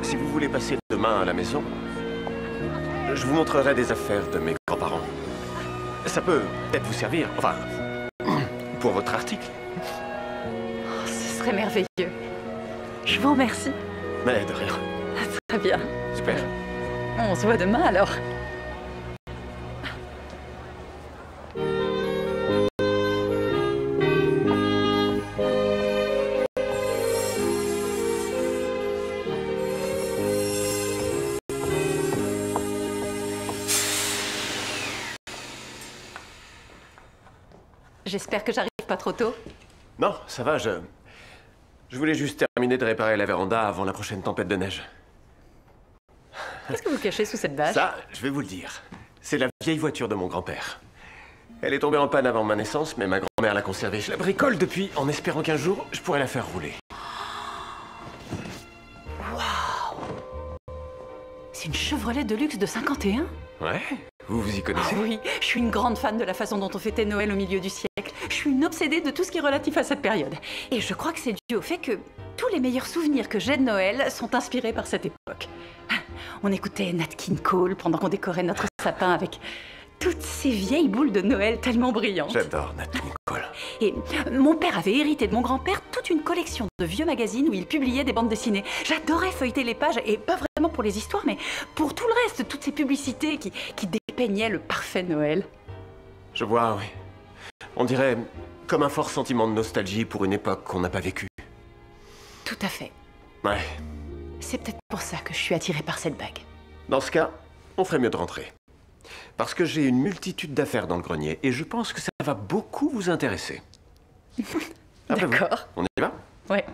Si vous voulez passer demain à la maison, je vous montrerai des affaires de mes grands-parents. Ça peut peut-être vous servir, enfin, pour votre article. Oh, ce serait merveilleux. Je vous remercie. Mais de rien. Très bien. Super. On se voit demain alors. J'espère que j'arrive pas trop tôt. Non, ça va, je voulais juste terminer de réparer la véranda avant la prochaine tempête de neige. Qu'est-ce que vous cachez sous cette bâche? Ça, je vais vous le dire. C'est la vieille voiture de mon grand-père. Elle est tombée en panne avant ma naissance, mais ma grand-mère l'a conservée. Je la bricole depuis, en espérant qu'un jour, je pourrais la faire rouler. Waouh! C'est une Chevrolet de luxe de 51? Ouais? Vous vous y connaissez? Oui, je suis une grande fan de la façon dont on fêtait Noël au milieu du siècle. Je suis une obsédée de tout ce qui est relatif à cette période. Et je crois que c'est dû au fait que tous les meilleurs souvenirs que j'ai de Noël sont inspirés par cette époque. On écoutait Nat King Cole pendant qu'on décorait notre sapin avec toutes ces vieilles boules de Noël tellement brillantes. J'adore Nat King Cole. Et mon père avait hérité de mon grand-père toute une collection de vieux magazines où il publiait des bandes dessinées. J'adorais feuilleter les pages, et pas vraiment pour les histoires, mais pour tout le reste, toutes ces publicités qui dépeignaient le parfait Noël. Je vois, oui. On dirait comme un fort sentiment de nostalgie pour une époque qu'on n'a pas vécue. Tout à fait. Ouais. C'est peut-être pour ça que je suis attirée par cette bague. Dans ce cas, on ferait mieux de rentrer. Parce que j'ai une multitude d'affaires dans le grenier et je pense que ça va beaucoup vous intéresser. D'accord. On y va? Ouais.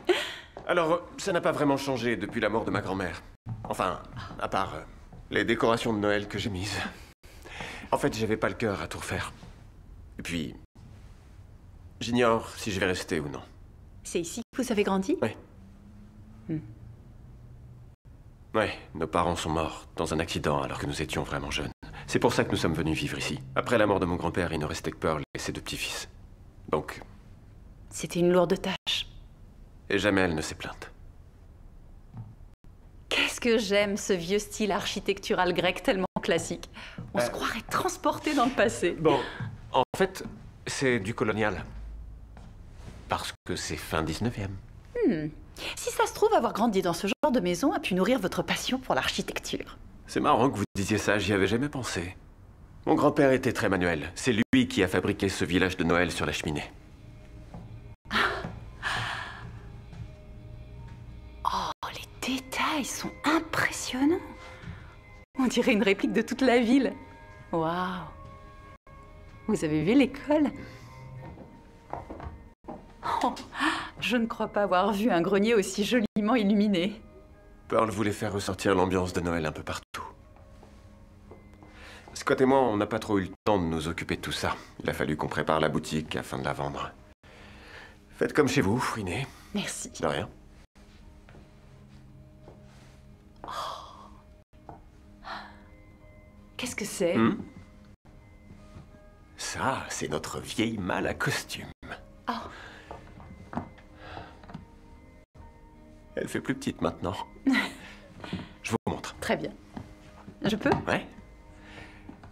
Alors, ça n'a pas vraiment changé depuis la mort de ma grand-mère. Enfin, à part les décorations de Noël que j'ai mises. En fait, j'avais pas le cœur à tout refaire. Et puis, j'ignore si je vais rester ou non. C'est ici que vous avez grandi? Oui. Ouais, nos parents sont morts dans un accident alors que nous étions vraiment jeunes. C'est pour ça que nous sommes venus vivre ici. Après la mort de mon grand-père, il ne restait que Pearl et ses deux petits-fils. Donc... C'était une lourde tâche. Et jamais elle ne s'est plainte. Qu'est-ce que j'aime ce vieux style architectural grec tellement classique. On se croirait transporté dans le passé. Bon, en fait, c'est du colonial. Parce que c'est fin 19e. Si ça se trouve, avoir grandi dans ce genre de maison a pu nourrir votre passion pour l'architecture. C'est marrant que vous disiez ça, j'y avais jamais pensé. Mon grand-père était très manuel. C'est lui qui a fabriqué ce village de Noël sur la cheminée. Oh, les détails sont impressionnants. On dirait une réplique de toute la ville. Waouh. Vous avez vu l'école? Oh, je ne crois pas avoir vu un grenier aussi joliment illuminé. Pearl voulait faire ressortir l'ambiance de Noël un peu partout. Scott et moi, on n'a pas trop eu le temps de nous occuper de tout ça. Il a fallu qu'on prépare la boutique afin de la vendre. Faites comme chez vous, fouinez. Merci. De rien. Qu'est-ce que c'est? Ça, c'est notre vieille malle à costume. Oh. Elle fait plus petite maintenant. Je vous montre. Très bien. Je peux? Ouais.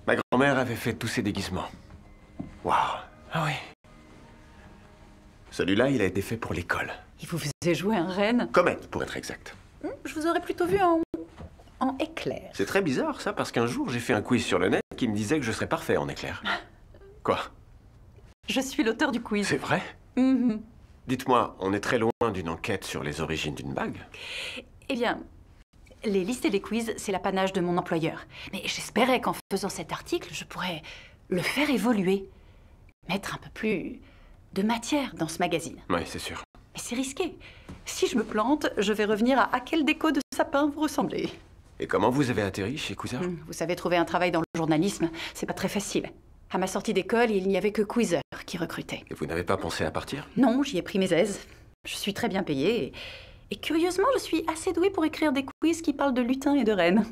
Ma grand-mère avait fait tous ses déguisements. Waouh. Ah oui. Celui-là, il a été fait pour l'école. Il vous faisait jouer un renne? Comet, pour être exact. Je vous aurais plutôt vu en éclair. C'est très bizarre, ça, parce qu'un jour, j'ai fait un quiz sur le net qui me disait que je serais parfait en éclair. Quoi? Je suis l'auteur du quiz. C'est vrai? Mhm. Dites-moi, on est très loin d'une enquête sur les origines d'une bague? Eh bien, les listes et les quiz, c'est l'apanage de mon employeur. Mais j'espérais qu'en faisant cet article, je pourrais le faire évoluer. Mettre un peu plus de matière dans ce magazine. Oui, c'est sûr. Mais c'est risqué. Si je me plante, je vais revenir à quel déco de sapin vous ressemblez. Et comment vous avez atterri chez Queezer? Vous savez, trouver un travail dans le journalisme, c'est pas très facile. À ma sortie d'école, il n'y avait que Queezer qui recrutait. Et vous n'avez pas pensé à partir? Non, j'y ai pris mes aises. Je suis très bien payée. Et curieusement, je suis assez douée pour écrire des quiz qui parlent de lutins et de reines.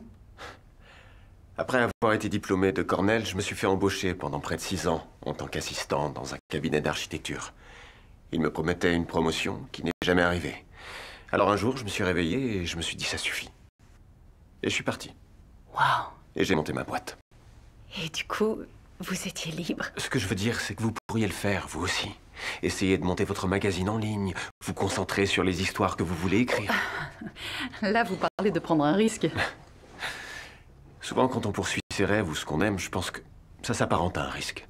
Après avoir été diplômé de Cornell, je me suis fait embaucher pendant près de 6 ans en tant qu'assistant dans un cabinet d'architecture. Il me promettait une promotion qui n'est jamais arrivée. Alors un jour, je me suis réveillé et je me suis dit ça suffit. Et je suis parti. Waouh! Et j'ai monté ma boîte. Et du coup, vous étiez libre? Ce que je veux dire, c'est que vous pourriez le faire, vous aussi. Essayez de monter votre magazine en ligne, vous concentrer sur les histoires que vous voulez écrire. Là, vous parlez de prendre un risque. Souvent, quand on poursuit ses rêves ou ce qu'on aime, je pense que ça s'apparente à un risque.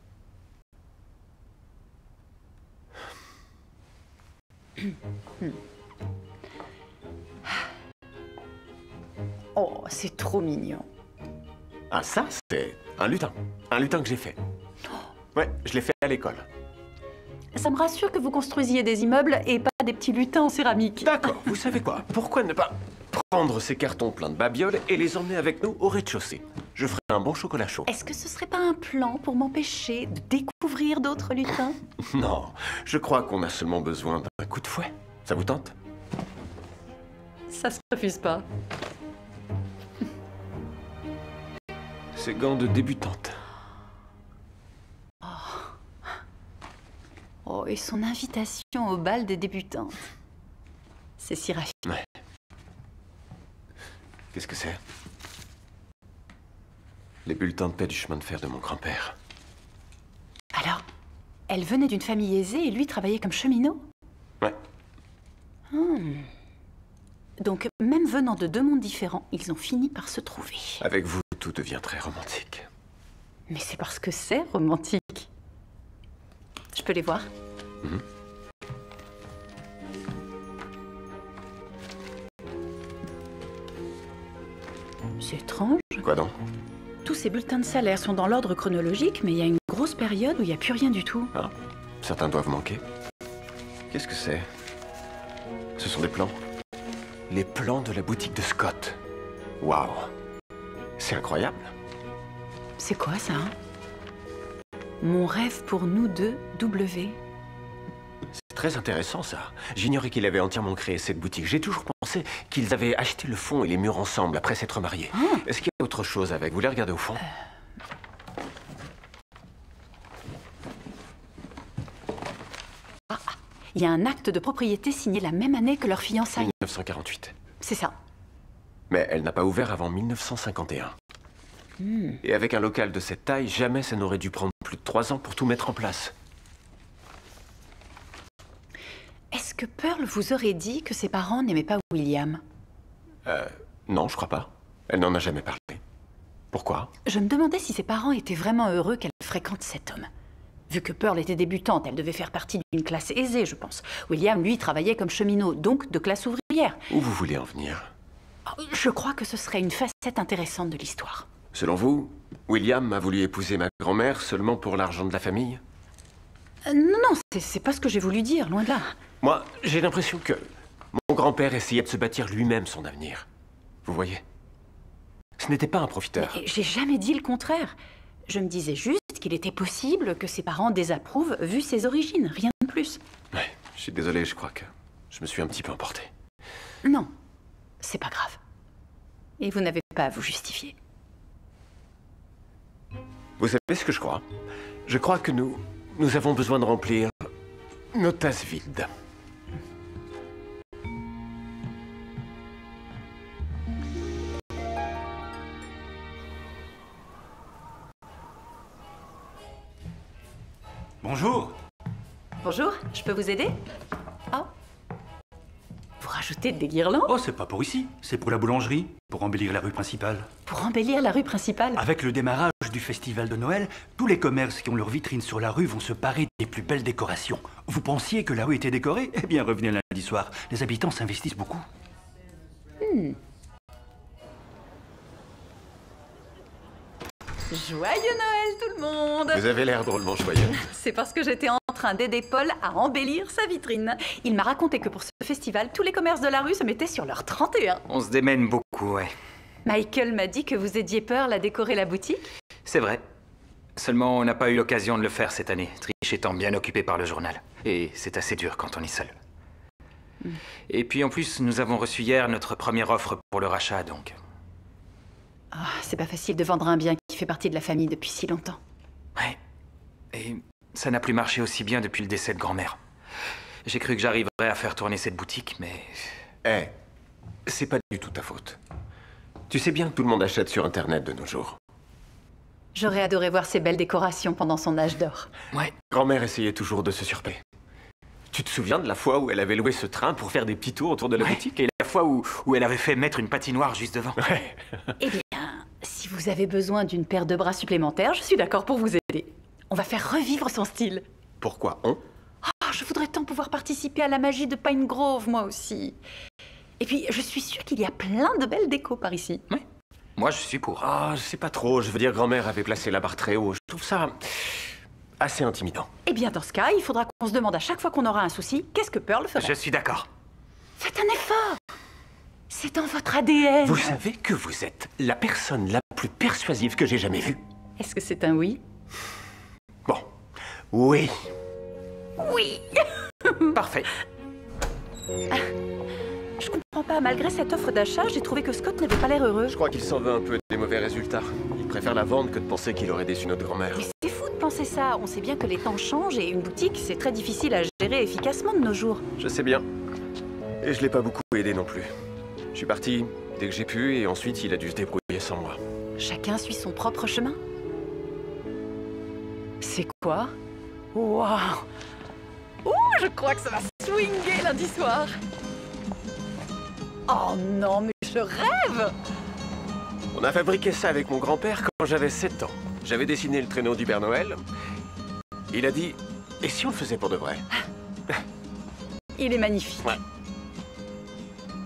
Oh, c'est trop mignon. Ah, ça, c'est un lutin. Un lutin que j'ai fait. Ouais, je l'ai fait à l'école. Ça me rassure que vous construisiez des immeubles et pas des petits lutins en céramique. D'accord, vous savez quoi? Pourquoi ne pas prendre ces cartons pleins de babioles et les emmener avec nous au rez-de-chaussée? Je ferai un bon chocolat chaud. Est-ce que ce serait pas un plan pour m'empêcher de découvrir d'autres lutins? Non, je crois qu'on a seulement besoin d'un coup de fouet. Ça vous tente? Ça se refuse pas. Ces gants de débutante. Oh, et son invitation au bal des débutantes. C'est si raffiné. Ouais. Qu'est-ce que c'est? Les bulletins de paix du chemin de fer de mon grand-père. Alors, elle venait d'une famille aisée et lui travaillait comme cheminot? Ouais. Donc, même venant de deux mondes différents, ils ont fini par se trouver. Avec vous, tout devient très romantique. Mais c'est parce que c'est romantique. Je peux les voir? C'est étrange. Quoi donc? Tous ces bulletins de salaire sont dans l'ordre chronologique, mais il y a une grosse période où il n'y a plus rien du tout. Ah, certains doivent manquer. Qu'est-ce que c'est? Ce sont des plans. Les plans de la boutique de Scott. Waouh! C'est incroyable. C'est quoi ça? Mon rêve pour nous deux, W. C'est très intéressant ça. J'ignorais qu'il avait entièrement créé cette boutique. J'ai toujours pensé qu'ils avaient acheté le fond et les murs ensemble après s'être mariés. Est-ce qu'il y a autre chose avec? Vous voulez regarder au fond? Il y a un acte de propriété signé la même année que leur fiançailles. 1948. C'est ça. Mais elle n'a pas ouvert avant 1951. Et avec un local de cette taille, jamais ça n'aurait dû prendre plus de 3 ans pour tout mettre en place. Est-ce que Pearl vous aurait dit que ses parents n'aimaient pas William? Non, je crois pas. Elle n'en a jamais parlé. Pourquoi? Je me demandais si ses parents étaient vraiment heureux qu'elle fréquente cet homme. Vu que Pearl était débutante, elle devait faire partie d'une classe aisée, je pense. William, lui, travaillait comme cheminot, donc de classe ouvrière. Où vous voulez en venir? Je crois que ce serait une facette intéressante de l'histoire. Selon vous, William a voulu épouser ma grand-mère seulement pour l'argent de la famille? Non, c'est pas ce que j'ai voulu dire, loin de là. Moi, j'ai l'impression que mon grand-père essayait de se bâtir lui-même son avenir. Vous voyez? Ce n'était pas un profiteur. Mais j'ai jamais dit le contraire. Je me disais juste qu'il était possible que ses parents désapprouvent vu ses origines, rien de plus. Ouais, je suis désolé, je crois que je me suis un petit peu emporté. Non, c'est pas grave. Et vous n'avez pas à vous justifier. Vous savez ce que je crois? Je crois que nous avons besoin de remplir nos tasses vides. Bonjour. Bonjour, je peux vous aider? Oh. Vous rajoutez des guirlandes? Oh, c'est pas pour ici. C'est pour la boulangerie, pour embellir la rue principale. Pour embellir la rue principale? Avec le démarrage l'approche du festival de Noël, tous les commerces qui ont leur vitrine sur la rue vont se parer des plus belles décorations. Vous pensiez que la rue était décorée? Eh bien, revenez lundi soir. Les habitants s'investissent beaucoup. Joyeux Noël tout le monde! Vous avez l'air drôlement joyeux. C'est parce que j'étais en train d'aider Paul à embellir sa vitrine. Il m'a raconté que pour ce festival, tous les commerces de la rue se mettaient sur leur 31. On se démène beaucoup, ouais. Michael m'a dit que vous aidiez Pearl à décorer la boutique. C'est vrai. Seulement, on n'a pas eu l'occasion de le faire cette année, Trish étant bien occupé par le journal. Et c'est assez dur quand on est seul. Et puis en plus, nous avons reçu hier notre première offre pour le rachat, donc... Ah, c'est pas facile de vendre un bien qui fait partie de la famille depuis si longtemps. Ouais. Et ça n'a plus marché aussi bien depuis le décès de grand-mère. J'ai cru que j'arriverais à faire tourner cette boutique, mais... c'est pas du tout ta faute. Tu sais bien que tout le monde achète sur Internet de nos jours. J'aurais adoré voir ces belles décorations pendant son âge d'or. Ouais. Grand-mère essayait toujours de se surper. Tu te souviens de la fois où elle avait loué ce train pour faire des petits tours autour de la boutique? Et la fois où elle avait fait mettre une patinoire juste devant. Ouais. Eh bien, si vous avez besoin d'une paire de bras supplémentaires, je suis d'accord pour vous aider. On va faire revivre son style. Pourquoi on? Je voudrais tant pouvoir participer à la magie de Pine Grove, moi aussi. Et puis, je suis sûre qu'il y a plein de belles décos par ici. Ouais. Moi, je suis pour. Je sais pas trop. Je veux dire, grand-mère avait placé la barre très haut. Je trouve ça assez intimidant. Eh bien, dans ce cas, il faudra qu'on se demande à chaque fois qu'on aura un souci, qu'est-ce que Pearl ferait? Je suis d'accord. Faites un effort. C'est dans votre ADN. Vous savez que vous êtes la personne la plus persuasive que j'ai jamais vue. Est-ce que c'est un oui? Bon. Oui. Oui. Parfait. Je comprends pas. Malgré cette offre d'achat, j'ai trouvé que Scott n'avait pas l'air heureux. Je crois qu'il s'en veut un peu des mauvais résultats. Il préfère la vendre que de penser qu'il aurait déçu notre grand-mère. Mais c'est fou de penser ça. On sait bien que les temps changent et une boutique, c'est très difficile à gérer efficacement de nos jours. Je sais bien. Et je l'ai pas beaucoup aidé non plus. Je suis parti dès que j'ai pu et ensuite il a dû se débrouiller sans moi. Chacun suit son propre chemin. C'est quoi? Waouh! Ouh, je crois que ça va swinguer lundi soir. Oh non, mais je rêve! On a fabriqué ça avec mon grand-père quand j'avais 7 ans. J'avais dessiné le traîneau du Père Noël. Il a dit, et si on le faisait pour de vrai? Il est magnifique. Ouais.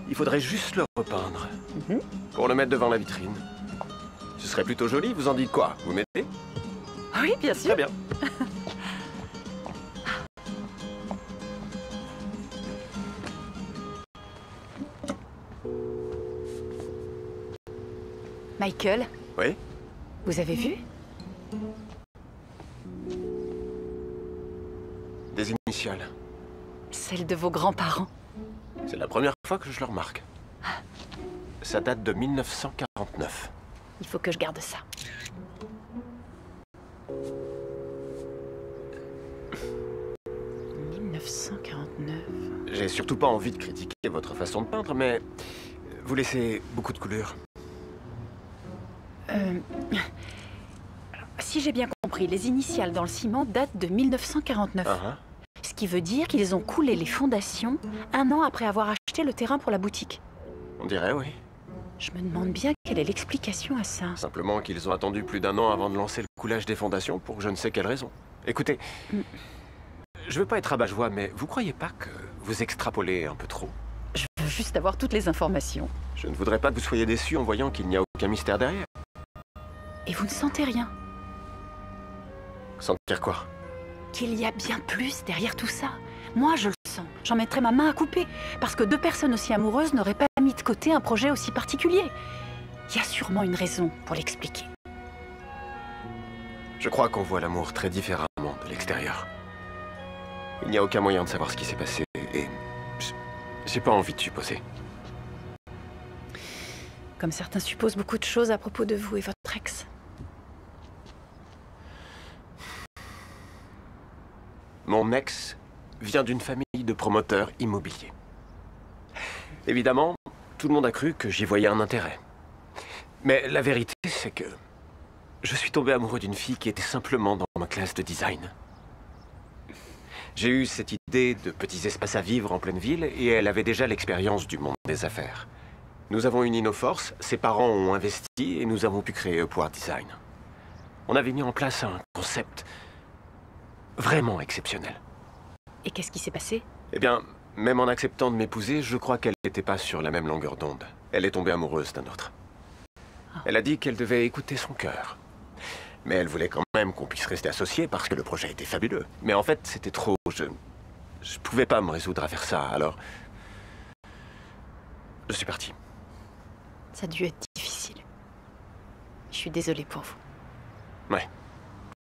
Il faudrait juste le repeindre. Pour le mettre devant la vitrine. Ce serait plutôt joli, vous en dites quoi? Vous m'aidez? Oui, bien sûr. Très bien. Michael? Oui? Vous avez vu? Des initiales. Celles de vos grands-parents. C'est la première fois que je le remarque. Ça date de 1949. Il faut que je garde ça. « 1949... » J'ai surtout pas envie de critiquer votre façon de peindre, mais vous laissez beaucoup de couleurs. Si j'ai bien compris, les initiales dans le ciment datent de 1949. Ce qui veut dire qu'ils ont coulé les fondations 1 an après avoir acheté le terrain pour la boutique. On dirait, oui. Je me demande bien quelle est l'explication à ça. Simplement qu'ils ont attendu plus d'1 an avant de lancer le coulage des fondations pour je ne sais quelle raison. Écoutez, je veux pas être rabat-joie, mais vous croyez pas que vous extrapolez un peu trop? Je veux juste avoir toutes les informations. Je ne voudrais pas que vous soyez déçus en voyant qu'il n'y a aucun mystère derrière. Et vous ne sentez rien? Sentir quoi? Qu'il y a bien plus derrière tout ça. Moi, je le sens. J'en mettrais ma main à couper. Parce que 2 personnes aussi amoureuses n'auraient pas mis de côté un projet aussi particulier. Il y a sûrement une raison pour l'expliquer. Je crois qu'on voit l'amour très différemment de l'extérieur. Il n'y a aucun moyen de savoir ce qui s'est passé et j'ai pas envie de supposer. Comme certains supposent beaucoup de choses à propos de vous et votre ex. Mon ex vient d'une famille de promoteurs immobiliers. Évidemment, tout le monde a cru que j'y voyais un intérêt. Mais la vérité, c'est que je suis tombé amoureux d'une fille qui était simplement dans ma classe de design. J'ai eu cette idée de petits espaces à vivre en pleine ville et elle avait déjà l'expérience du monde des affaires. Nous avons uni nos forces, ses parents ont investi et nous avons pu créer Upward Design. On avait mis en place un concept vraiment exceptionnel. Et qu'est-ce qui s'est passé? Eh bien, même en acceptant de m'épouser, je crois qu'elle n'était pas sur la même longueur d'onde. Elle est tombée amoureuse d'un autre. Elle a dit qu'elle devait écouter son cœur. Mais elle voulait quand même qu'on puisse rester associés parce que le projet était fabuleux. Mais en fait, c'était trop... Je pouvais pas me résoudre à faire ça, alors... Je suis parti. Ça a dû être difficile. Je suis désolée pour vous. Ouais.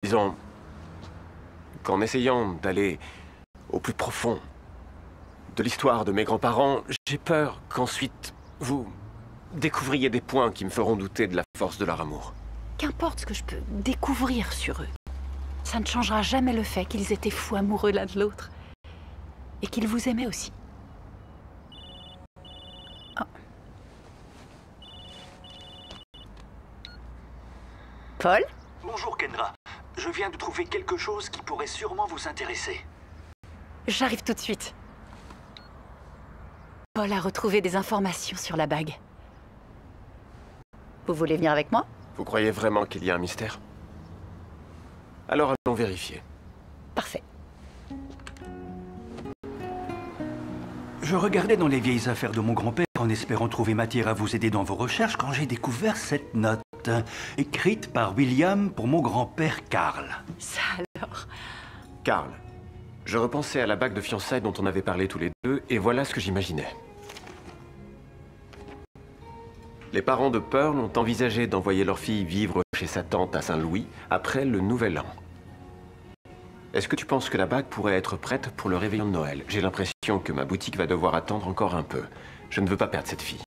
Disons qu'en essayant d'aller au plus profond de l'histoire de mes grands-parents, j'ai peur qu'ensuite vous découvriez des points qui me feront douter de la force de leur amour. Qu'importe ce que je peux découvrir sur eux, ça ne changera jamais le fait qu'ils étaient fous amoureux l'un de l'autre. Et qu'ils vous aimaient aussi. Oh. Paul? Bonjour Kendra. Je viens de trouver quelque chose qui pourrait sûrement vous intéresser. J'arrive tout de suite. Paul a retrouvé des informations sur la bague. Vous voulez venir avec moi? Vous croyez vraiment qu'il y a un mystère? Alors allons vérifier. Parfait. Je regardais dans les vieilles affaires de mon grand-père en espérant trouver matière à vous aider dans vos recherches quand j'ai découvert cette note, écrite par William pour mon grand-père Karl. Ça alors? Karl, je repensais à la bague de fiançailles dont on avait parlé tous les deux, et voilà ce que j'imaginais. Les parents de Pearl ont envisagé d'envoyer leur fille vivre chez sa tante à Saint-Louis après le Nouvel An. Est-ce que tu penses que la bague pourrait être prête pour le réveillon de Noël? J'ai l'impression que ma boutique va devoir attendre encore un peu. Je ne veux pas perdre cette fille.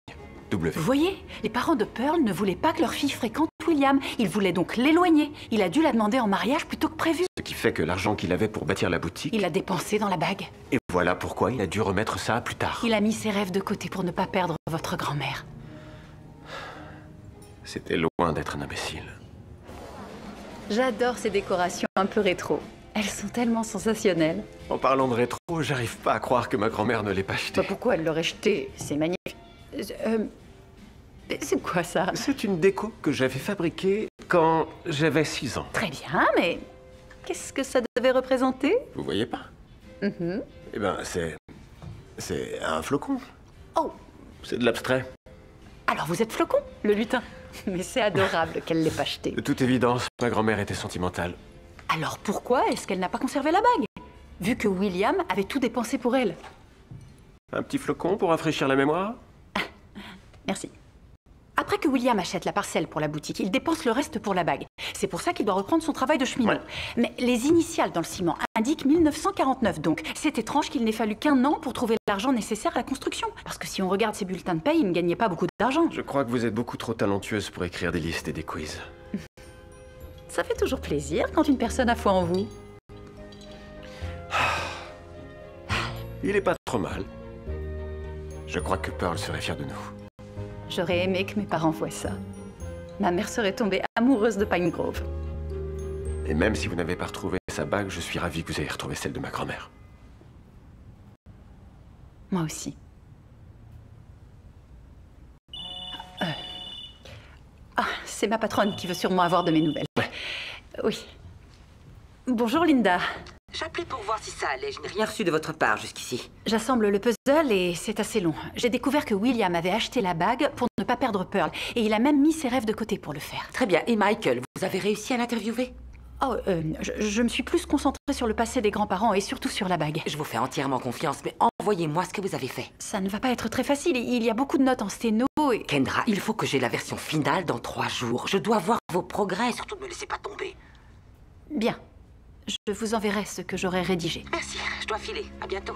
W. Vous voyez, les parents de Pearl ne voulaient pas que leur fille fréquente William. Ils voulaient donc l'éloigner. Il a dû la demander en mariage plutôt que prévu. Ce qui fait que l'argent qu'il avait pour bâtir la boutique... Il l'a dépensé dans la bague. Et voilà pourquoi il a dû remettre ça plus tard. Il a mis ses rêves de côté pour ne pas perdre votre grand-mère. C'était loin d'être un imbécile. J'adore ces décorations un peu rétro. Elles sont tellement sensationnelles. En parlant de rétro, j'arrive pas à croire que ma grand-mère ne l'ait pas acheté. Bah pourquoi elle l'aurait jeté? C'est magnifique. C'est quoi ça? C'est une déco que j'avais fabriquée quand j'avais 6 ans. Très bien, mais qu'est-ce que ça devait représenter? Vous voyez pas? Eh ben, c'est un flocon. Oh! C'est de l'abstrait. Alors vous êtes Flocon, le lutin. Mais c'est adorable qu'elle l'ait pas acheté. De toute évidence, ma grand-mère était sentimentale. Alors pourquoi est-ce qu'elle n'a pas conservé la bague? Vu que William avait tout dépensé pour elle. Un petit flocon pour rafraîchir la mémoire? Merci. Après que William achète la parcelle pour la boutique, il dépense le reste pour la bague. C'est pour ça qu'il doit reprendre son travail de cheminot. Ouais. Mais les initiales dans le ciment indiquent 1949, donc c'est étrange qu'il n'ait fallu qu'1 an pour trouver l'argent nécessaire à la construction. Parce que si on regarde ses bulletins de paye, il ne gagnait pas beaucoup d'argent. Je crois que vous êtes beaucoup trop talentueuse pour écrire des listes et des quiz. Ça fait toujours plaisir quand une personne a foi en vous. Il est pas trop mal. Je crois que Pearl serait fière de nous. J'aurais aimé que mes parents voient ça. Ma mère serait tombée amoureuse de Pine Grove. Et même si vous n'avez pas retrouvé sa bague, je suis ravi que vous ayez retrouvé celle de ma grand-mère. Moi aussi. Ah, c'est ma patronne qui veut sûrement avoir de mes nouvelles. Ouais. Oui. Bonjour Linda. J'appelais pour voir si ça allait. Je n'ai rien reçu de votre part jusqu'ici. J'assemble le puzzle et c'est assez long. J'ai découvert que William avait acheté la bague pour ne pas perdre Pearl. Et il a même mis ses rêves de côté pour le faire. Très bien. Et Michael, vous avez réussi à l'interviewer? Oh, je me suis plus concentrée sur le passé des grands-parents et surtout sur la bague. Je vous fais entièrement confiance, mais envoyez-moi ce que vous avez fait. Ça ne va pas être très facile. Il y a beaucoup de notes en sténo et... Kendra, il faut que j'ai la version finale dans 3 jours. Je dois voir vos progrès. Surtout ne me laissez pas tomber. Bien. Je vous enverrai ce que j'aurai rédigé. Merci, je dois filer. À bientôt.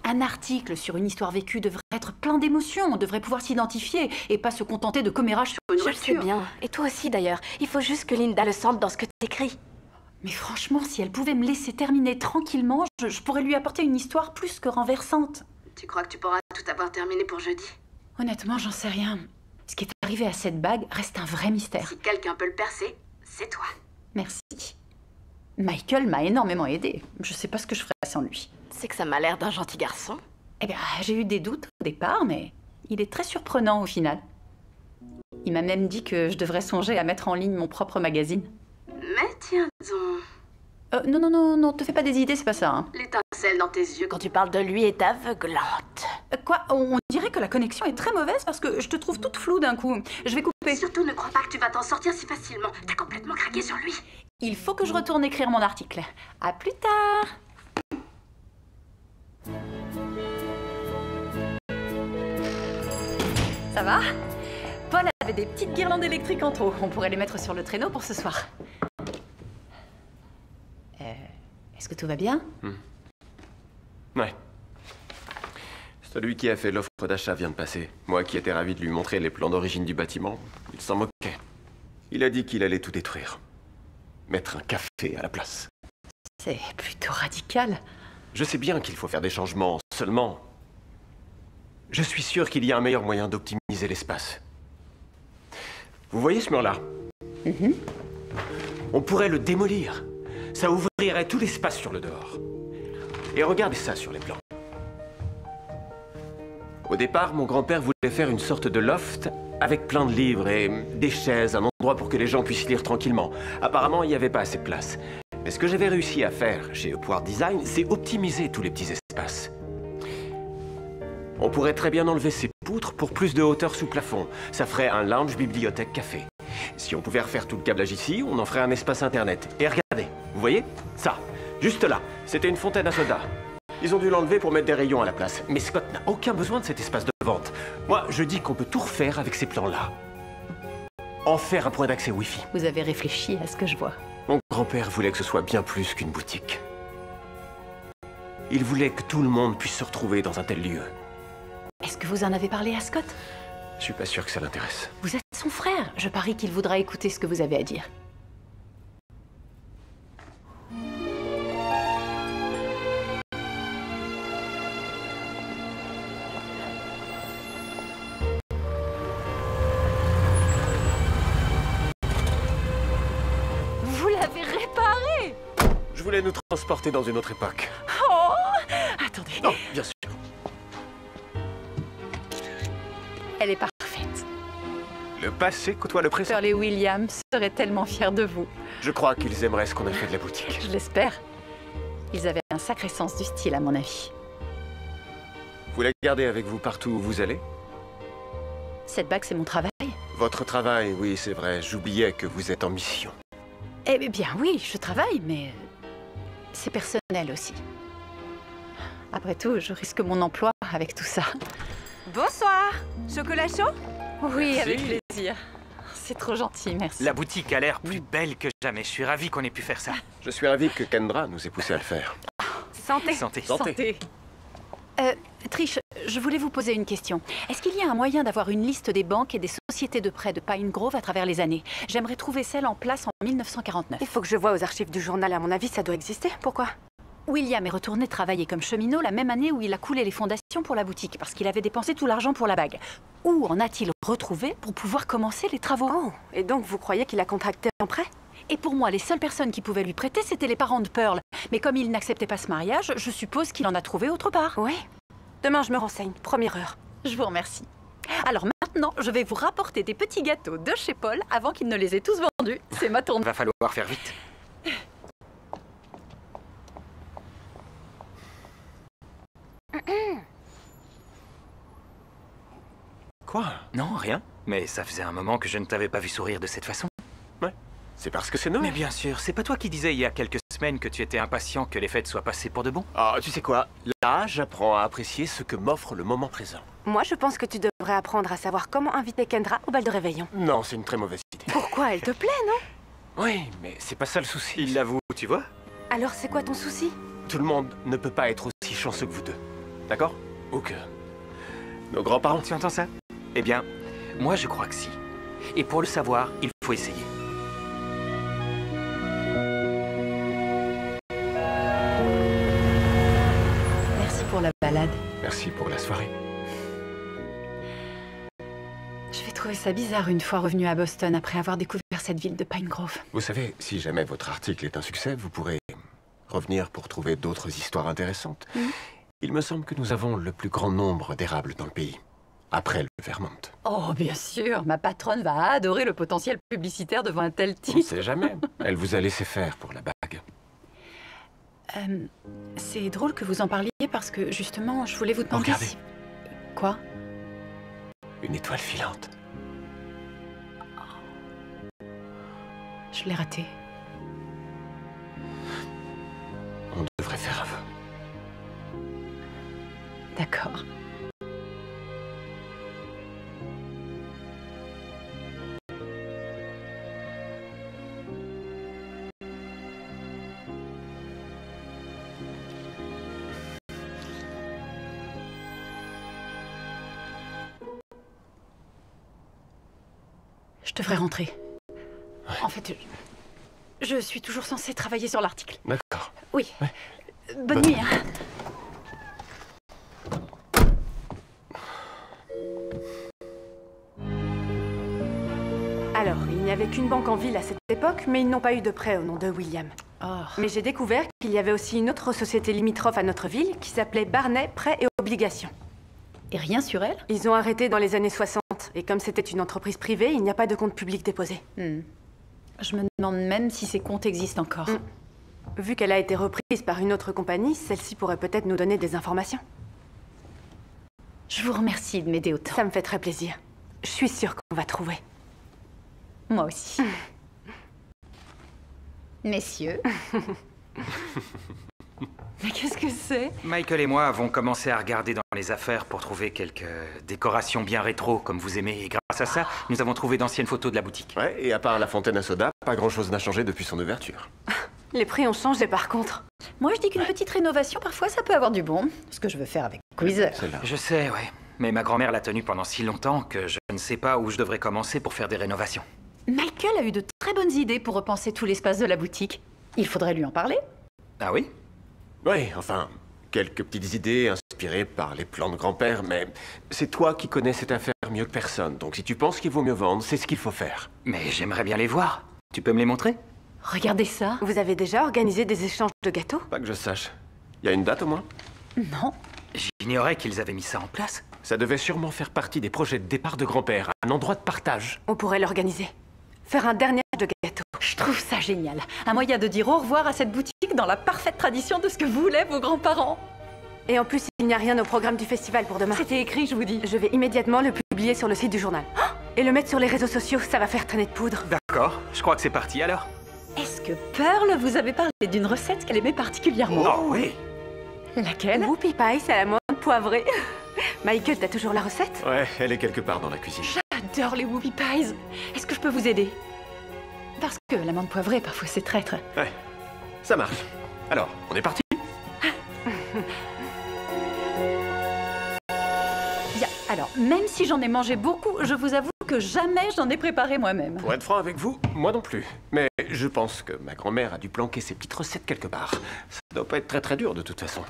Un article sur une histoire vécue devrait être plein d'émotions. On devrait pouvoir s'identifier et pas se contenter de commérages sur une voiture. Je le sais bien. Et toi aussi d'ailleurs. Il faut juste que Linda le sente dans ce que t'écris. Mais franchement, si elle pouvait me laisser terminer tranquillement, je pourrais lui apporter une histoire plus que renversante. Tu crois que tu pourras tout avoir terminé pour jeudi? Honnêtement, j'en sais rien. Ce qui est arrivé à cette bague reste un vrai mystère. Si quelqu'un peut le percer, c'est toi. Merci. Michael m'a énormément aidé. Je sais pas ce que je ferais sans lui. C'est que ça m'a l'air d'un gentil garçon. Eh bien, j'ai eu des doutes au départ, mais Il est très surprenant au final. Il m'a même dit que je devrais songer à mettre en ligne mon propre magazine. Mais tiens donc. Non, te fais pas des idées, c'est pas ça. Hein. L'étincelle dans tes yeux Quand tu parles de lui est aveuglante. Quoi? On dirait que la connexion est très mauvaise parce que je te trouve toute floue d'un coup. Je vais couper. Surtout ne crois pas que tu vas t'en sortir si facilement. T'as complètement craqué sur lui. Il faut que je retourne écrire mon article. À plus tard. Ça va? Paul avait des petites guirlandes électriques en trop. On pourrait les mettre sur le traîneau pour ce soir. Est-ce que tout va bien? Ouais. Celui qui a fait l'offre d'achat vient de passer. Moi qui étais ravi de lui montrer les plans d'origine du bâtiment, il s'en moquait. Il a dit qu'il allait tout détruire. Mettre un café à la place. C'est plutôt radical. Je sais bien qu'il faut faire des changements, seulement... Je suis sûr qu'il y a un meilleur moyen d'optimiser l'espace. Vous voyez ce mur-là? On pourrait le démolir. Ça ouvrirait tout l'espace sur le dehors. Et regardez ça sur les plans. Au départ, mon grand-père voulait faire une sorte de loft avec plein de livres et des chaises, un endroit pour que les gens puissent lire tranquillement. Apparemment, il n'y avait pas assez de place. Mais ce que j'avais réussi à faire chez Upward Design, c'est optimiser tous les petits espaces. On pourrait très bien enlever ces poutres pour plus de hauteur sous plafond. Ça ferait un lounge bibliothèque café. Si on pouvait refaire tout le câblage ici, on en ferait un espace internet. Et regardez, vous voyez? Ça, juste là, c'était une fontaine à soda. Ils ont dû l'enlever pour mettre des rayons à la place. Mais Scott n'a aucun besoin de cet espace de vente. Moi, je dis qu'on peut tout refaire avec ces plans-là. En faire un point d'accès Wi-Fi. Vous avez réfléchi à ce que je vois. Mon grand-père voulait que ce soit bien plus qu'une boutique. Il voulait que tout le monde puisse se retrouver dans un tel lieu. Est-ce que vous en avez parlé à Scott? Je suis pas sûr que ça l'intéresse. Vous êtes son frère. Je parie qu'il voudra écouter ce que vous avez à dire. Vous l'avez réparé? Je voulais nous transporter dans une autre époque. Oh! Attendez. Non, bien sûr. Elle est parfaite. Le passé côtoie le présent. Pearl et William seraient tellement fiers de vous. Je crois qu'ils aimeraient ce qu'on a fait de la boutique. Je l'espère. Ils avaient un sacré sens du style, à mon avis. Vous la gardez avec vous partout où vous allez? Cette bague, c'est mon travail. Votre travail, oui, c'est vrai. J'oubliais que vous êtes en mission. Eh bien, oui, je travaille, mais c'est personnel aussi. Après tout, je risque mon emploi avec tout ça. Bonsoir. Chocolat chaud? Oui, Merci. avec plaisir. C'est trop gentil, merci. La boutique a l'air plus belle que jamais. Je suis ravi qu'on ait pu faire ça. Je suis ravi que Kendra nous ait poussé à le faire. Santé. Santé. Santé. Trish, je voulais vous poser une question. Est-ce qu'il y a un moyen d'avoir une liste des banques et des sociétés de prêt de Pine Grove à travers les années? J'aimerais trouver celle en place en 1949. Il faut que je voie aux archives du journal. À mon avis, ça doit exister. Pourquoi? William est retourné travailler comme cheminot la même année où il a coulé les fondations pour la boutique, parce qu'il avait dépensé tout l'argent pour la bague. Où en a-t-il retrouvé pour pouvoir commencer les travaux? Oh, et donc vous croyez qu'il a contracté un prêt? Et pour moi, les seules personnes qui pouvaient lui prêter, c'étaient les parents de Pearl. Mais comme il n'acceptait pas ce mariage, je suppose qu'il en a trouvé autre part. Oui. Demain, je me renseigne. Première heure. Je vous remercie. Alors maintenant, je vais vous rapporter des petits gâteaux de chez Paul avant qu'il ne les ait tous vendus. C'est ma tournée. Va falloir faire vite. Quoi? Non, rien. Mais ça faisait un moment que je ne t'avais pas vu sourire de cette façon. Ouais. C'est parce que c'est Noël. Mais bien sûr, c'est pas toi qui disais il y a quelques semaines que tu étais impatient que les fêtes soient passées pour de bon? Ah, tu sais quoi? Là, j'apprends à apprécier ce que m'offre le moment présent. Moi, je pense que tu devrais apprendre à savoir comment inviter Kendra au bal de réveillon. Non, c'est une très mauvaise idée. Pourquoi? Elle te plaît, non? Oui, mais c'est pas ça le souci. Il l'avoue, tu vois? Alors, c'est quoi ton souci? Tout le monde ne peut pas être aussi chanceux que vous deux. D'accord? Ou que... nos grands-parents. Tu entends ça? Eh bien, moi je crois que si. Et pour le savoir, il faut essayer. Merci pour la balade. Merci pour la soirée. Je vais trouver ça bizarre une fois revenu à Boston après avoir découvert cette ville de Pine Grove. Vous savez, si jamais votre article est un succès, vous pourrez revenir pour trouver d'autres histoires intéressantes. Il me semble que nous avons le plus grand nombre d'érables dans le pays. après le Vermont. Oh, bien sûr, ma patronne va adorer le potentiel publicitaire devant un tel On titre. ne sait jamais. Elle vous a laissé faire pour la bague. C'est drôle que vous en parliez parce que, justement, je voulais vous demander Regardez. si... Quoi? Une étoile filante. Je l'ai raté. On devrait faire un vœu. D'accord. Je devrais rentrer. En fait, je suis toujours censée travailler sur l'article. D'accord. Oui. Bonne nuit, hein. Alors, il n'y avait qu'une banque en ville à cette époque, mais ils n'ont pas eu de prêt au nom de William. Oh. Mais j'ai découvert qu'il y avait aussi une autre société limitrophe à notre ville qui s'appelait Barnet Prêts et Obligations. Et rien sur elle? Ils ont arrêté dans les années 60, et comme c'était une entreprise privée, il n'y a pas de compte public déposé. Je me demande même si ces comptes existent encore. Vu qu'elle a été reprise par une autre compagnie, celle-ci pourrait peut-être nous donner des informations. Je vous remercie de m'aider autant. Ça me fait très plaisir. Je suis sûre qu'on va trouver. Moi aussi. Messieurs. Mais qu'est-ce que c'est? Michael et moi avons commencé à regarder dans les affaires pour trouver quelques décorations bien rétro, comme vous aimez. Et grâce à ça, nous avons trouvé d'anciennes photos de la boutique. Ouais, et à part la fontaine à soda, pas grand-chose n'a changé depuis son ouverture. Les prix ont changé par contre. Moi, je dis qu'une petite rénovation, parfois, ça peut avoir du bon. Ce que je veux faire avec Quizer. Je sais, ouais. Mais ma grand-mère l'a tenue pendant si longtemps que je ne sais pas où je devrais commencer pour faire des rénovations. Michael a eu de très bonnes idées pour repenser tout l'espace de la boutique. Il faudrait lui en parler. Ah oui? Oui, enfin, quelques petites idées inspirées par les plans de grand-père, mais c'est toi qui connais cette affaire mieux que personne. Donc si tu penses qu'il vaut mieux vendre, c'est ce qu'il faut faire. Mais j'aimerais bien les voir. Tu peux me les montrer? Regardez ça. Vous avez déjà organisé des échanges de gâteaux? Pas que je sache. Il y a une date au moins? Non. J'ignorais qu'ils avaient mis ça en place. Ça devait sûrement faire partie des projets de départ de grand-père, un endroit de partage. On pourrait l'organiser. Faire un dernier de gâteau. Je trouve ça génial. Un moyen de dire au revoir à cette boutique dans la parfaite tradition de ce que voulaient vos grands-parents. Et en plus, il n'y a rien au programme du festival pour demain. C'était écrit, je vous dis. Je vais immédiatement le publier sur le site du journal. Et le mettre sur les réseaux sociaux, ça va faire traîner de poudre. D'accord, je crois que c'est parti alors. Est-ce que Pearl vous avait parlé d'une recette qu'elle aimait particulièrement? Oh oui. Laquelle? Whoopie Pie, c'est à la menthe poivrée. Michael, t'as toujours la recette? Ouais, elle est quelque part dans la cuisine. J'adore les Whoopie Pies. Est-ce que je peux vous aider? Parce que l'amande poivrée, parfois, c'est traître. Ouais, ça marche. Alors, on est parti? Bien, alors, même si j'en ai mangé beaucoup, je vous avoue que jamais j'en ai préparé moi-même. Pour être franc avec vous, moi non plus. Mais je pense que ma grand-mère a dû planquer ses petites recettes quelque part. Ça doit pas être très dur de toute façon.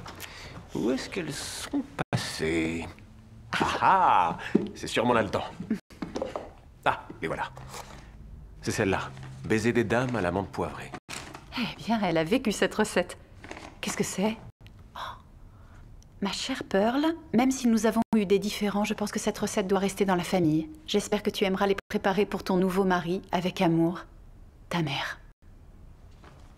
Où est-ce qu'elles sont passées? Ah, c'est sûrement là-dedans. Ah, et voilà. C'est celle-là. Baiser des dames à l'amande poivrée. Eh bien, elle a vécu cette recette. Qu'est-ce que c'est? Oh. Ma chère Pearl, même si nous avons eu des différends, je pense que cette recette doit rester dans la famille. J'espère que tu aimeras les préparer pour ton nouveau mari avec amour. Ta mère.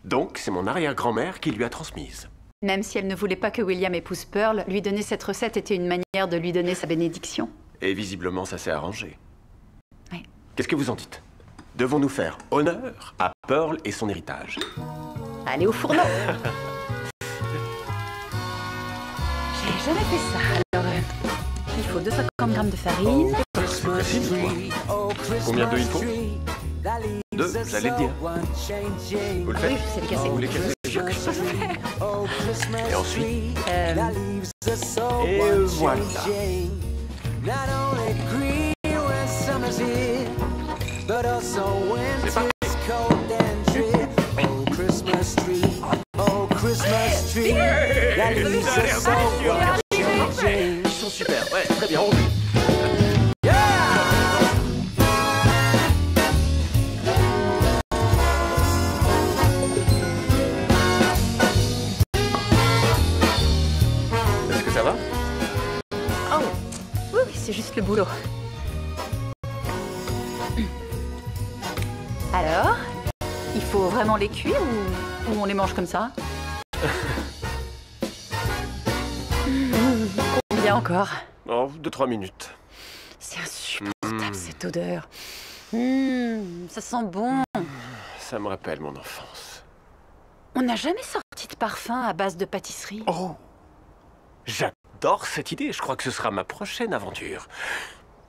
Donc, c'est mon arrière-grand-mère qui lui a transmise. Même si elle ne voulait pas que William épouse Pearl, lui donner cette recette était une manière de lui donner sa bénédiction. Et visiblement, ça s'est arrangé. Oui. Qu'est-ce que vous en dites? Devons-nous faire honneur à Pearl et son héritage? Allez au fourneau. J'ai jamais fait ça. Alors, il faut 250 grammes de farine. C'est facile, toi. Combien d'œufs il faut? 2, j'allais le dire. Vous le faites? Oui, je sais le casser. Vous les cassez? Et ensuite? Et voilà. C'est parti. Ils sont super, ouais, très bien. Est-ce que ça va? Oh, oui, c'est juste le boulot. Alors, il faut vraiment les cuire ou on les mange comme ça? Combien encore? Oh, 2-3 minutes. C'est insupportable cette odeur. Ça sent bon. Ça me rappelle mon enfance. On n'a jamais sorti de parfum à base de pâtisserie. Oh! J'adore cette idée, je crois que ce sera ma prochaine aventure.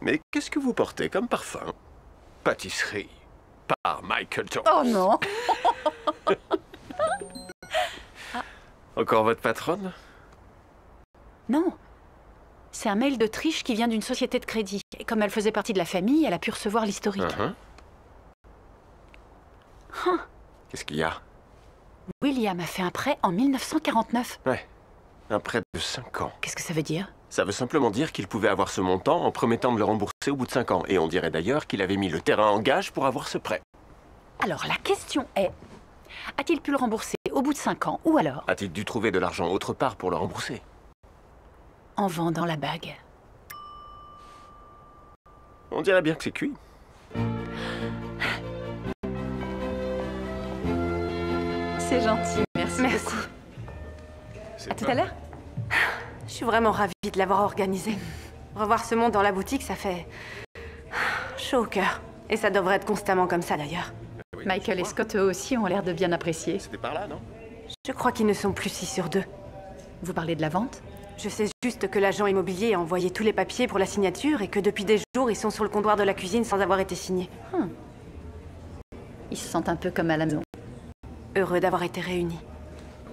Mais qu'est-ce que vous portez comme parfum? Pâtisserie par Michael Jones. Oh non! Encore votre patronne? Non. C'est un mail de Trish qui vient d'une société de crédit. Et comme elle faisait partie de la famille, elle a pu recevoir l'historique. Qu'est-ce qu'il y a? William a fait un prêt en 1949. Ouais, un prêt de 5 ans. Qu'est-ce que ça veut dire? Ça veut simplement dire qu'il pouvait avoir ce montant en promettant de le rembourser au bout de 5 ans. Et on dirait d'ailleurs qu'il avait mis le terrain en gage pour avoir ce prêt. Alors la question est, a-t-il pu le rembourser au bout de 5 ans ou alors A-t-il dû trouver de l'argent autre part pour le rembourser? en vendant la bague? On dirait bien que c'est cuit. C'est gentil, merci. Merci. À tout à l'heure. Je suis vraiment ravie de l'avoir organisé. Revoir ce monde dans la boutique, ça fait chaud au cœur. Et ça devrait être constamment comme ça d'ailleurs. Michael et Scott eux aussi ont l'air de bien apprécier. C'était par là, non? Je crois qu'ils ne sont plus 6 sur 2. Vous parlez de la vente? Je sais juste que l'agent immobilier a envoyé tous les papiers pour la signature et que depuis des jours, ils sont sur le comptoir de la cuisine sans avoir été signés. Ils se sentent un peu comme à la maison. Heureux d'avoir été réunis.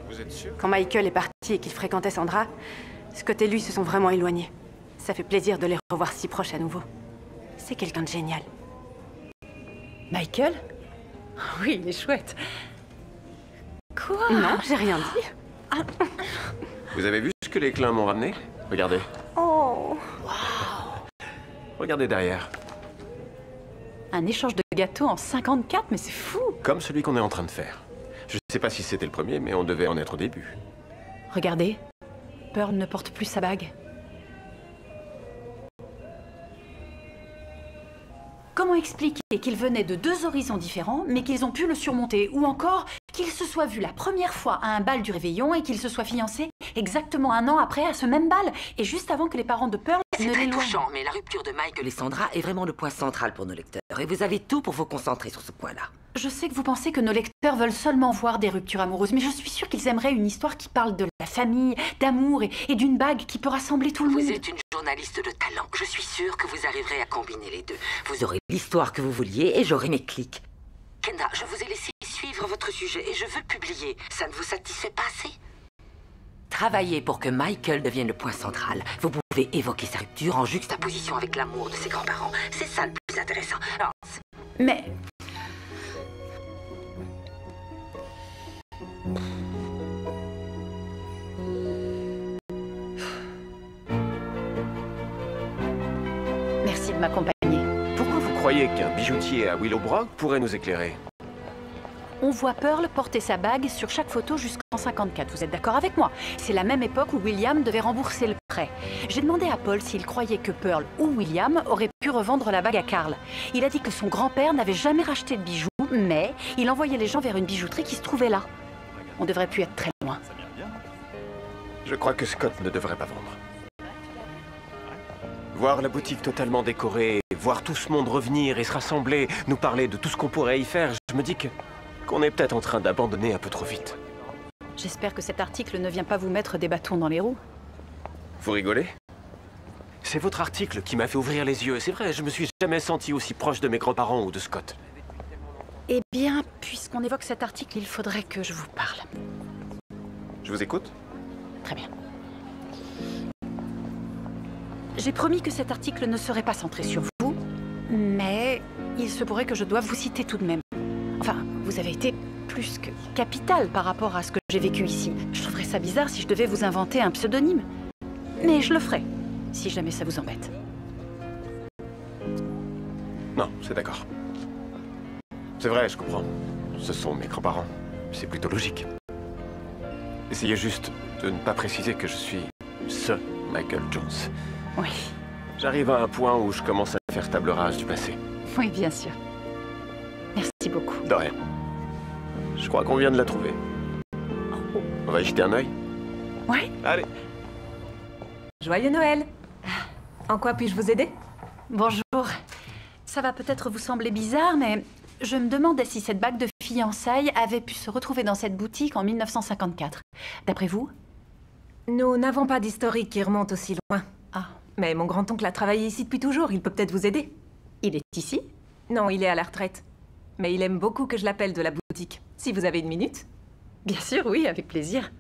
Vous êtes sûr? Quand Michael est parti et qu'il fréquentait Sandra, Scott et lui se sont vraiment éloignés. Ça fait plaisir de les revoir si proches à nouveau. C'est quelqu'un de génial. Michael? Oui, il est chouette. Quoi? Non, j'ai rien dit. Vous avez vu ce que les clins m'ont ramené? Regardez. Oh! Regardez derrière. Un échange de gâteaux en 54, mais c'est fou! Comme celui qu'on est en train de faire. Je ne sais pas si c'était le premier, mais on devait en être au début. Regardez, Pearl ne porte plus sa bague. Comment expliquer qu'ils venaient de 2 horizons différents, mais qu'ils ont pu le surmonter? Ou encore, qu'ils se soient vus la première fois à un bal du Réveillon et qu'ils se soient fiancés exactement 1 an après à ce même bal, et juste avant que les parents de Pearl ne C'est très l'éloignent. touchant, mais la rupture de Michael et Sandra est vraiment le point central pour nos lecteurs. Et vous avez tout pour vous concentrer sur ce point-là. Je sais que vous pensez que nos lecteurs veulent seulement voir des ruptures amoureuses, mais je suis sûre qu'ils aimeraient une histoire qui parle de la famille, d'amour et d'une bague qui peut rassembler tout le monde. Vous êtes une journaliste de talent. Je suis sûre que vous arriverez à combiner les deux. Vous aurez l'histoire que vous vouliez et j'aurai mes clics. Kendra, je vous ai laissé suivre votre sujet et je veux le publier. Ça ne vous satisfait pas assez? Travaillez pour que Michael devienne le point central. Vous pouvez évoquer sa rupture en juxtaposition avec l'amour de ses grands-parents. C'est ça le plus intéressant. Alors, Mais... Merci de m'accompagner. Pourquoi vous croyez qu'un bijoutier à Willowbrook pourrait nous éclairer? On voit Pearl porter sa bague sur chaque photo jusqu'en 54. Vous êtes d'accord avec moi? C'est la même époque où William devait rembourser le prêt. J'ai demandé à Paul s'il croyait que Pearl ou William auraient pu revendre la bague à Carl. Il a dit que son grand-père n'avait jamais racheté de bijoux, mais il envoyait les gens vers une bijouterie qui se trouvait là. On devrait plus être très loin. Je crois que Scott ne devrait pas vendre. Voir la boutique totalement décorée, voir tout ce monde revenir et se rassembler, nous parler de tout ce qu'on pourrait y faire, je me dis qu'on est peut-être en train d'abandonner un peu trop vite. J'espère que cet article ne vient pas vous mettre des bâtons dans les roues. Vous rigolez? C'est votre article qui m'a fait ouvrir les yeux. C'est vrai, je me suis jamais senti aussi proche de mes grands-parents ou de Scott. Eh bien, puisqu'on évoque cet article, il faudrait que je vous parle. Je vous écoute? Très bien. J'ai promis que cet article ne serait pas centré sur vous, mais il se pourrait que je doive vous citer tout de même. Enfin, vous avez été plus que capital par rapport à ce que j'ai vécu ici. Je trouverais ça bizarre si je devais vous inventer un pseudonyme. Mais je le ferai, si jamais ça vous embête. Non, c'est d'accord. C'est vrai, je comprends. Ce sont mes grands-parents. C'est plutôt logique. Essayez juste de ne pas préciser que je suis ce Michael Jones. Oui. J'arrive à un point où je commence à faire table rase du passé. Oui, bien sûr. Merci beaucoup. De rien. Je crois qu'on vient de la trouver. On va y jeter un œil? Ouais. Allez. Joyeux Noël! En quoi puis-je vous aider? Bonjour. Ça va peut-être vous sembler bizarre, mais je me demandais si cette bague de fiançailles avait pu se retrouver dans cette boutique en 1954. D'après vous? Nous n'avons pas d'historique qui remonte aussi loin. Ah. Mais mon grand-oncle a travaillé ici depuis toujours, il peut peut-être vous aider. Il est ici? Non, il est à la retraite. Mais il aime beaucoup que je l'appelle de la boutique. Si vous avez une minute? Bien sûr, oui, avec plaisir.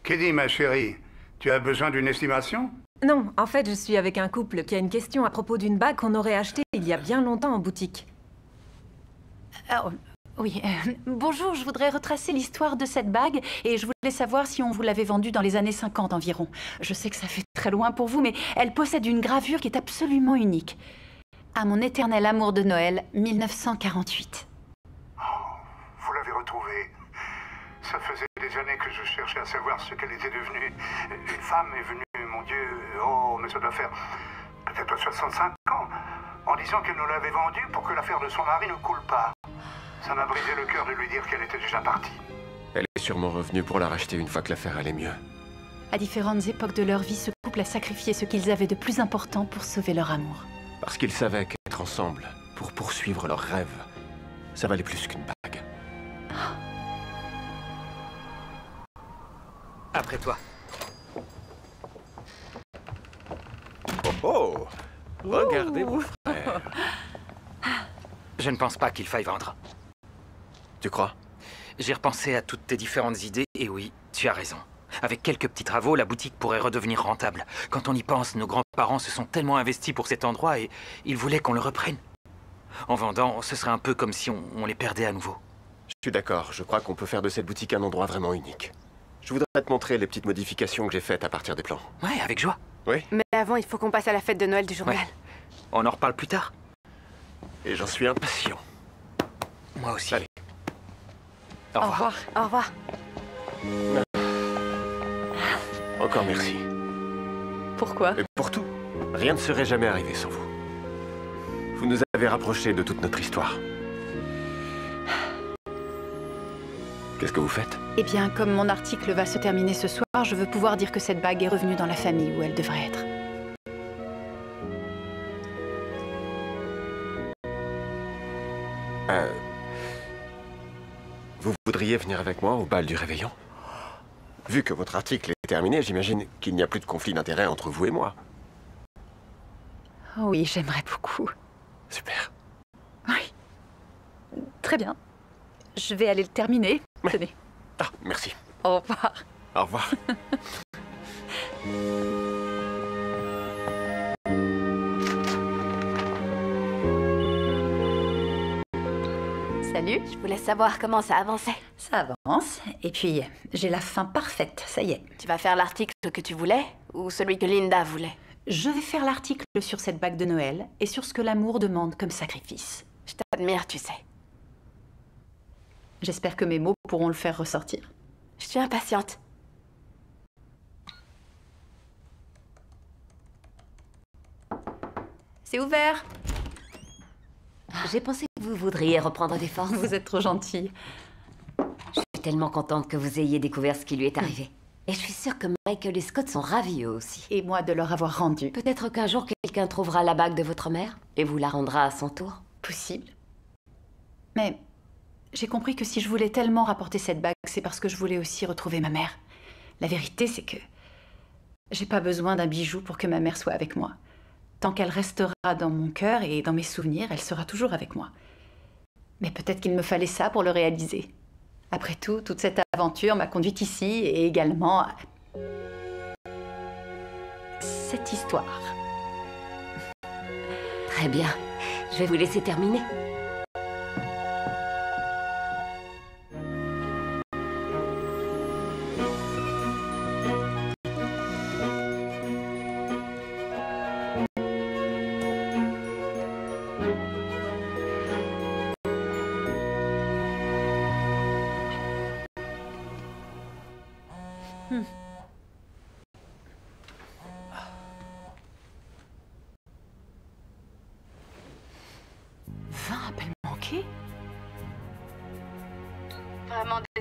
Kelly, ma chérie, tu as besoin d'une estimation? Non, en fait, je suis avec un couple qui a une question à propos d'une bague qu'on aurait achetée il y a bien longtemps en boutique. Oh, oui. Bonjour, je voudrais retracer l'histoire de cette bague et je voulais savoir si on vous l'avait vendue dans les années 50 environ. Je sais que ça fait très loin pour vous, mais elle possède une gravure qui est absolument unique. À mon éternel amour de Noël, 1948. Vous l'avez retrouvée. Ça faisait des années que je cherchais à savoir ce qu'elle était devenue. Une femme est venue, mon Dieu, oh, mais ça doit faire peut-être 65 ans, en disant qu'elle nous l'avait vendue pour que l'affaire de son mari ne coule pas. Ça m'a brisé le cœur de lui dire qu'elle était déjà partie. Elle est sûrement revenue pour la racheter une fois que l'affaire allait mieux. À différentes époques de leur vie, ce couple a sacrifié ce qu'ils avaient de plus important pour sauver leur amour. Parce qu'ils savaient qu'être ensemble, pour poursuivre leurs rêves, ça valait plus qu'une bague. Après toi. Oh oh! Regardez mon frère. Je ne pense pas qu'il faille vendre. Tu crois? J'ai repensé à toutes tes différentes idées et oui, tu as raison. Avec quelques petits travaux, la boutique pourrait redevenir rentable. Quand on y pense, nos grands-parents se sont tellement investis pour cet endroit et ils voulaient qu'on le reprenne. En vendant, ce serait un peu comme si on les perdait à nouveau. Je suis d'accord, je crois qu'on peut faire de cette boutique un endroit vraiment unique. Je voudrais te montrer les petites modifications que j'ai faites à partir des plans. Ouais, avec joie. Oui. Mais avant, il faut qu'on passe à la fête de Noël du journal. Ouais. On en reparle plus tard. Et j'en suis impatient. Moi aussi. Allez. Au revoir. Au revoir. Encore merci. Pourquoi? Et pour tout. Rien ne serait jamais arrivé sans vous. Vous nous avez rapprochés de toute notre histoire. Qu'est-ce que vous faites? Eh bien, comme mon article va se terminer ce soir, je veux pouvoir dire que cette bague est revenue dans la famille où elle devrait être. Vous voudriez venir avec moi au bal du réveillon? Vu que votre article est terminé, j'imagine qu'il n'y a plus de conflit d'intérêts entre vous et moi. Oui, j'aimerais beaucoup. Super. Oui. Très bien. Je vais aller le terminer. Tenez. Ah, merci. Au revoir. Au revoir. Salut. Je voulais savoir comment ça avançait. Ça avance. Et puis, j'ai la fin parfaite. Ça y est. Tu vas faire l'article que tu voulais ou celui que Linda voulait? Je vais faire l'article sur cette bague de Noël et sur ce que l'amour demande comme sacrifice. Je t'admire, tu sais. J'espère que mes mots pourront le faire ressortir. Je suis impatiente. C'est ouvert. J'ai pensé que vous voudriez reprendre des forces. Vous êtes trop gentille. Je suis tellement contente que vous ayez découvert ce qui lui est arrivé. Et je suis sûre que Michael et Scott sont ravis eux aussi. Et moi de leur avoir rendu. Peut-être qu'un jour quelqu'un trouvera la bague de votre mère et vous la rendra à son tour. Possible. Mais j'ai compris que si je voulais tellement rapporter cette bague, c'est parce que je voulais aussi retrouver ma mère. La vérité, c'est que j'ai pas besoin d'un bijou pour que ma mère soit avec moi. Tant qu'elle restera dans mon cœur et dans mes souvenirs, elle sera toujours avec moi. Mais peut-être qu'il me fallait ça pour le réaliser. Après tout, toute cette aventure m'a conduite ici et également à cette histoire. Très bien. Je vais vous laisser terminer.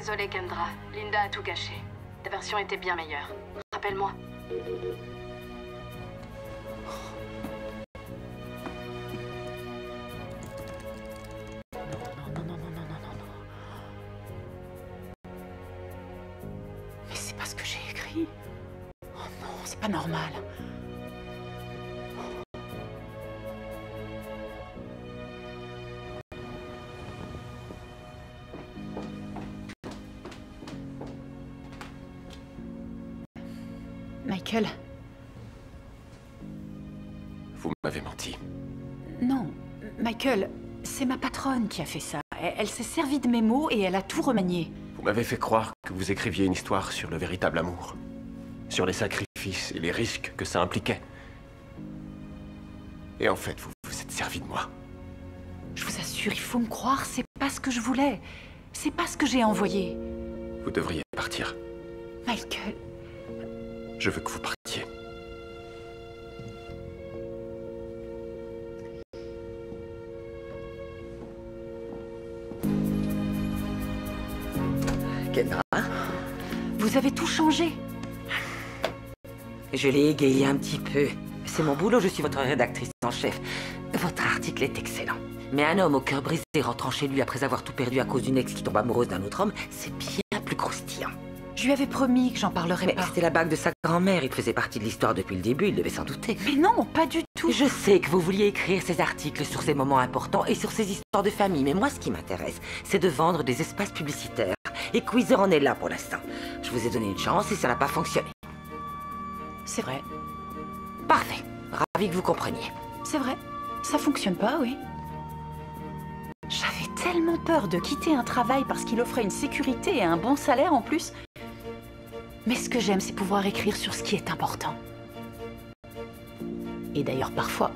Désolée, Kendra. Linda a tout caché. Ta version était bien meilleure. Rappelle-moi. Mais c'est pas ce que j'ai écrit. Oh non, c'est pas normal. Michael. Vous m'avez menti. Non, Michael, c'est ma patronne qui a fait ça. Elle s'est servie de mes mots et elle a tout remanié. Vous m'avez fait croire que vous écriviez une histoire sur le véritable amour. Sur les sacrifices et les risques que ça impliquait. Et en fait, vous vous êtes servi de moi. Je vous assure, il faut me croire, c'est pas ce que je voulais. C'est pas ce que j'ai envoyé. Vous devriez partir. Michael... Je veux que vous partiez. Kendra? Vous avez tout changé. Je l'ai égayé un petit peu. C'est mon boulot, je suis votre rédactrice en chef. Votre article est excellent. Mais un homme au cœur brisé rentrant chez lui après avoir tout perdu à cause d'une ex qui tombe amoureuse d'un autre homme, c'est bien plus croustillant. Je lui avais promis que j'en parlerais pas. C'était la bague de sa grand-mère, il faisait partie de l'histoire depuis le début, il devait s'en douter. Mais non, pas du tout. Je sais que vous vouliez écrire ces articles sur ces moments importants et sur ces histoires de famille, mais moi ce qui m'intéresse, c'est de vendre des espaces publicitaires. Et Queezer en est là pour l'instant. Je vous ai donné une chance et ça n'a pas fonctionné. C'est vrai. Parfait. Ravi que vous compreniez. C'est vrai. Ça fonctionne pas, oui. J'avais tellement peur de quitter un travail parce qu'il offrait une sécurité et un bon salaire en plus. Mais ce que j'aime, c'est pouvoir écrire sur ce qui est important. Et d'ailleurs, parfois,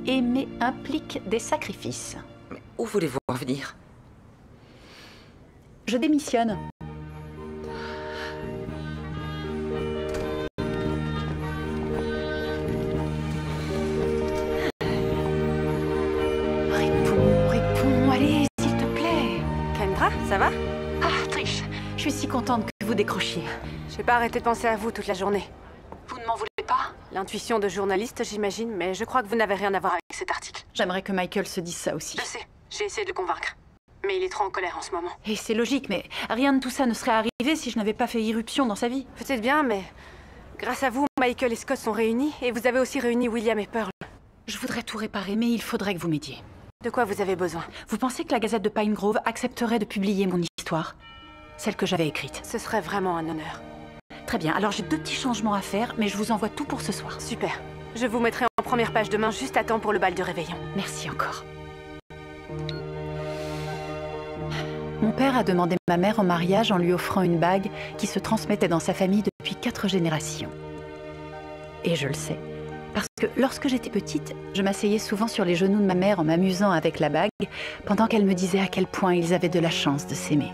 aimer implique des sacrifices. Mais où voulez-vous en venir? Je démissionne. Réponds, allez, s'il te plaît. Kendra, ça va? Ah, Trish, je suis si contente que vous décrochiez. J'ai pas arrêté de penser à vous toute la journée. Vous ne m'en voulez pas? L'intuition de journaliste, j'imagine, mais je crois que vous n'avez rien à voir avec cet article. J'aimerais que Michael se dise ça aussi. Je sais, j'ai essayé de le convaincre. Mais il est trop en colère en ce moment. Et c'est logique, mais rien de tout ça ne serait arrivé si je n'avais pas fait irruption dans sa vie. Peut-être bien, mais grâce à vous, Michael et Scott sont réunis, et vous avez aussi réuni William et Pearl. Je voudrais tout réparer, mais il faudrait que vous m'aidiez. De quoi vous avez besoin? Vous pensez que la Gazette de Pine Grove accepterait de publier mon histoire? Celle que j'avais écrite. Ce serait vraiment un honneur. Très bien, alors j'ai 2 petits changements à faire, mais je vous envoie tout pour ce soir. Super. Je vous mettrai en première page demain, juste à temps pour le bal de réveillon. Merci encore. Mon père a demandé ma mère en mariage en lui offrant une bague qui se transmettait dans sa famille depuis 4 générations. Et je le sais, parce que lorsque j'étais petite, je m'asseyais souvent sur les genoux de ma mère en m'amusant avec la bague, pendant qu'elle me disait à quel point ils avaient de la chance de s'aimer.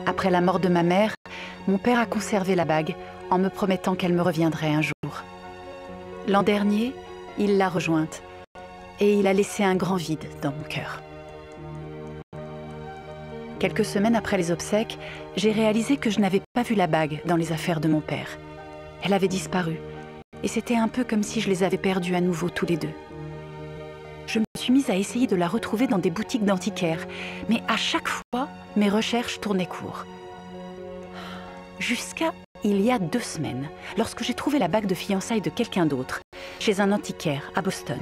Après la mort de ma mère, mon père a conservé la bague en me promettant qu'elle me reviendrait un jour. L'an dernier, il l'a rejointe et il a laissé un grand vide dans mon cœur. Quelques semaines après les obsèques, j'ai réalisé que je n'avais pas vu la bague dans les affaires de mon père. Elle avait disparu et c'était un peu comme si je les avais perdus à nouveau tous les 2. Je me suis mise à essayer de la retrouver dans des boutiques d'antiquaires, mais à chaque fois, mes recherches tournaient court. Jusqu'à il y a 2 semaines, lorsque j'ai trouvé la bague de fiançailles de quelqu'un d'autre, chez un antiquaire à Boston.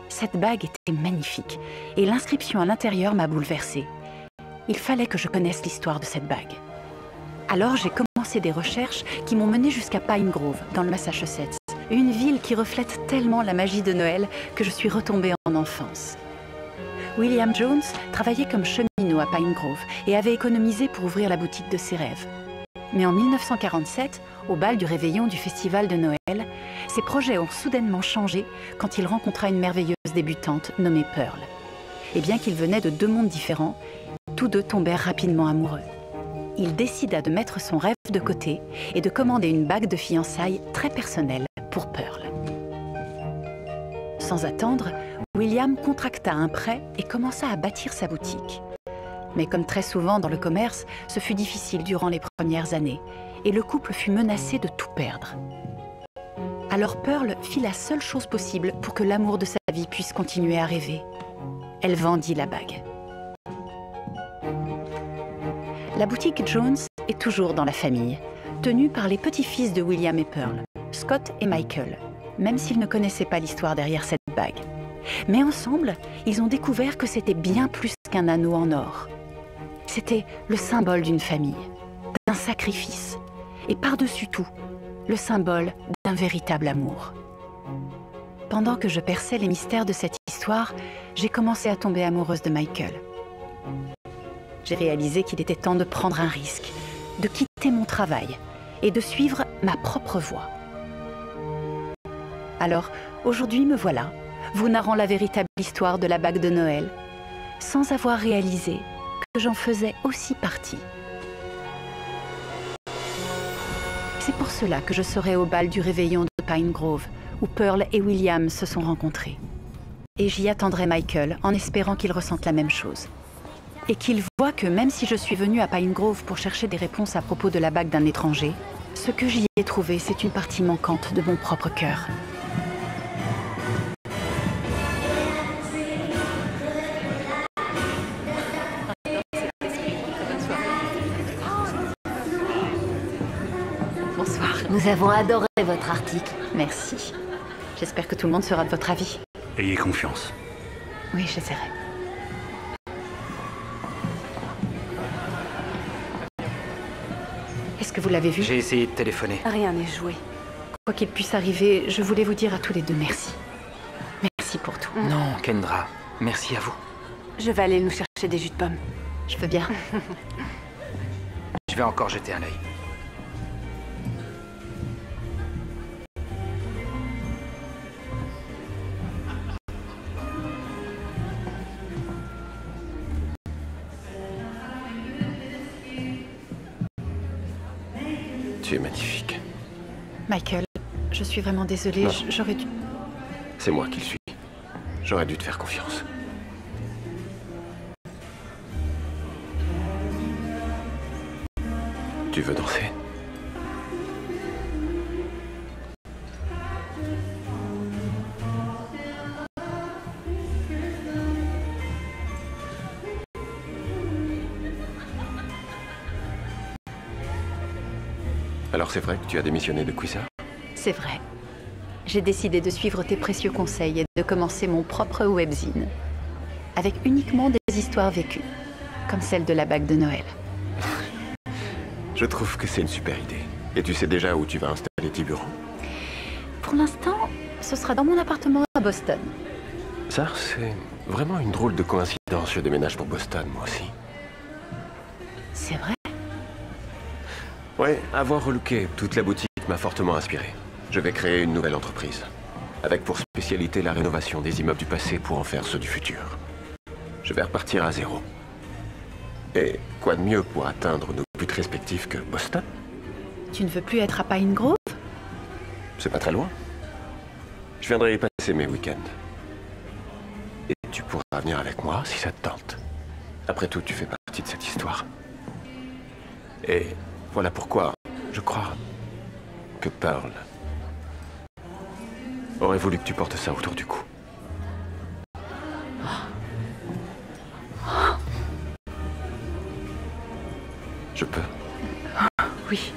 Cette bague était magnifique, et l'inscription à l'intérieur m'a bouleversée. Il fallait que je connaisse l'histoire de cette bague. Alors j'ai commencé des recherches qui m'ont menée jusqu'à Pine Grove, dans le Massachusetts, une ville qui reflète tellement la magie de Noël que je suis retombée en enfance. William Jones travaillait comme cheminot à Pine Grove et avait économisé pour ouvrir la boutique de ses rêves. Mais en 1947, au bal du réveillon du festival de Noël, ses projets ont soudainement changé quand il rencontra une merveilleuse débutante nommée Pearl. Et bien qu'ils venaient de 2 mondes différents, tous 2 tombèrent rapidement amoureux. Il décida de mettre son rêve de côté et de commander une bague de fiançailles très personnelle pour Pearl. Sans attendre, William contracta un prêt et commença à bâtir sa boutique. Mais comme très souvent dans le commerce, ce fut difficile durant les premières années et le couple fut menacé de tout perdre. Alors Pearl fit la seule chose possible pour que l'amour de sa vie puisse continuer à rêver. Elle vendit la bague. La boutique Jones est toujours dans la famille, tenue par les petits-fils de William et Pearl, Scott et Michael, même s'ils ne connaissaient pas l'histoire derrière cette bague. Mais ensemble, ils ont découvert que c'était bien plus qu'un anneau en or. C'était le symbole d'une famille, d'un sacrifice, et par-dessus tout, le symbole d'un véritable amour. Pendant que je perçais les mystères de cette histoire, j'ai commencé à tomber amoureuse de Michael. J'ai réalisé qu'il était temps de prendre un risque, de quitter mon travail et de suivre ma propre voie. Alors, aujourd'hui me voilà, vous narrant la véritable histoire de la bague de Noël, sans avoir réalisé que j'en faisais aussi partie. C'est pour cela que je serai au bal du réveillon de Pine Grove, où Pearl et William se sont rencontrés. Et j'y attendrai Michael en espérant qu'il ressente la même chose. Et qu'il voit que même si je suis venue à Pine Grove pour chercher des réponses à propos de la bague d'un étranger, ce que j'y ai trouvé, c'est une partie manquante de mon propre cœur. Bonsoir. Nous avons adoré votre article. Merci. J'espère que tout le monde sera de votre avis. Ayez confiance. Oui, j'essaierai. Est-ce que vous l'avez vu? J'ai essayé de téléphoner. Rien n'est joué. Quoi qu'il puisse arriver, je voulais vous dire à tous les deux merci. Merci pour tout. Non, Kendra, merci à vous. Je vais aller nous chercher des jus de pommes. Je veux bien. Je vais encore jeter un œil. Tu es magnifique. Michael, je suis vraiment désolée, j'aurais dû... C'est moi qui le suis. J'aurais dû te faire confiance. Tu veux danser? Alors c'est vrai que tu as démissionné de Quasar? C'est vrai. J'ai décidé de suivre tes précieux conseils et de commencer mon propre webzine. Avec uniquement des histoires vécues, comme celle de la bague de Noël. Je trouve que c'est une super idée. Et tu sais déjà où tu vas installer tes bureaux? Pour l'instant, ce sera dans mon appartement à Boston. Ça, c'est vraiment une drôle de coïncidence. Je déménage pour Boston, moi aussi. C'est vrai? Ouais, avoir relooké toute la boutique m'a fortement inspiré. Je vais créer une nouvelle entreprise, avec pour spécialité la rénovation des immeubles du passé pour en faire ceux du futur. Je vais repartir à zéro. Et quoi de mieux pour atteindre nos buts respectifs que Boston? Tu ne veux plus être à Pine Grove? C'est pas très loin. Je viendrai y passer mes week-ends. Et tu pourras venir avec moi si ça te tente. Après tout, tu fais partie de cette histoire. Et voilà pourquoi je crois que Pearl aurait voulu que tu portes ça autour du cou. Je peux? Oui.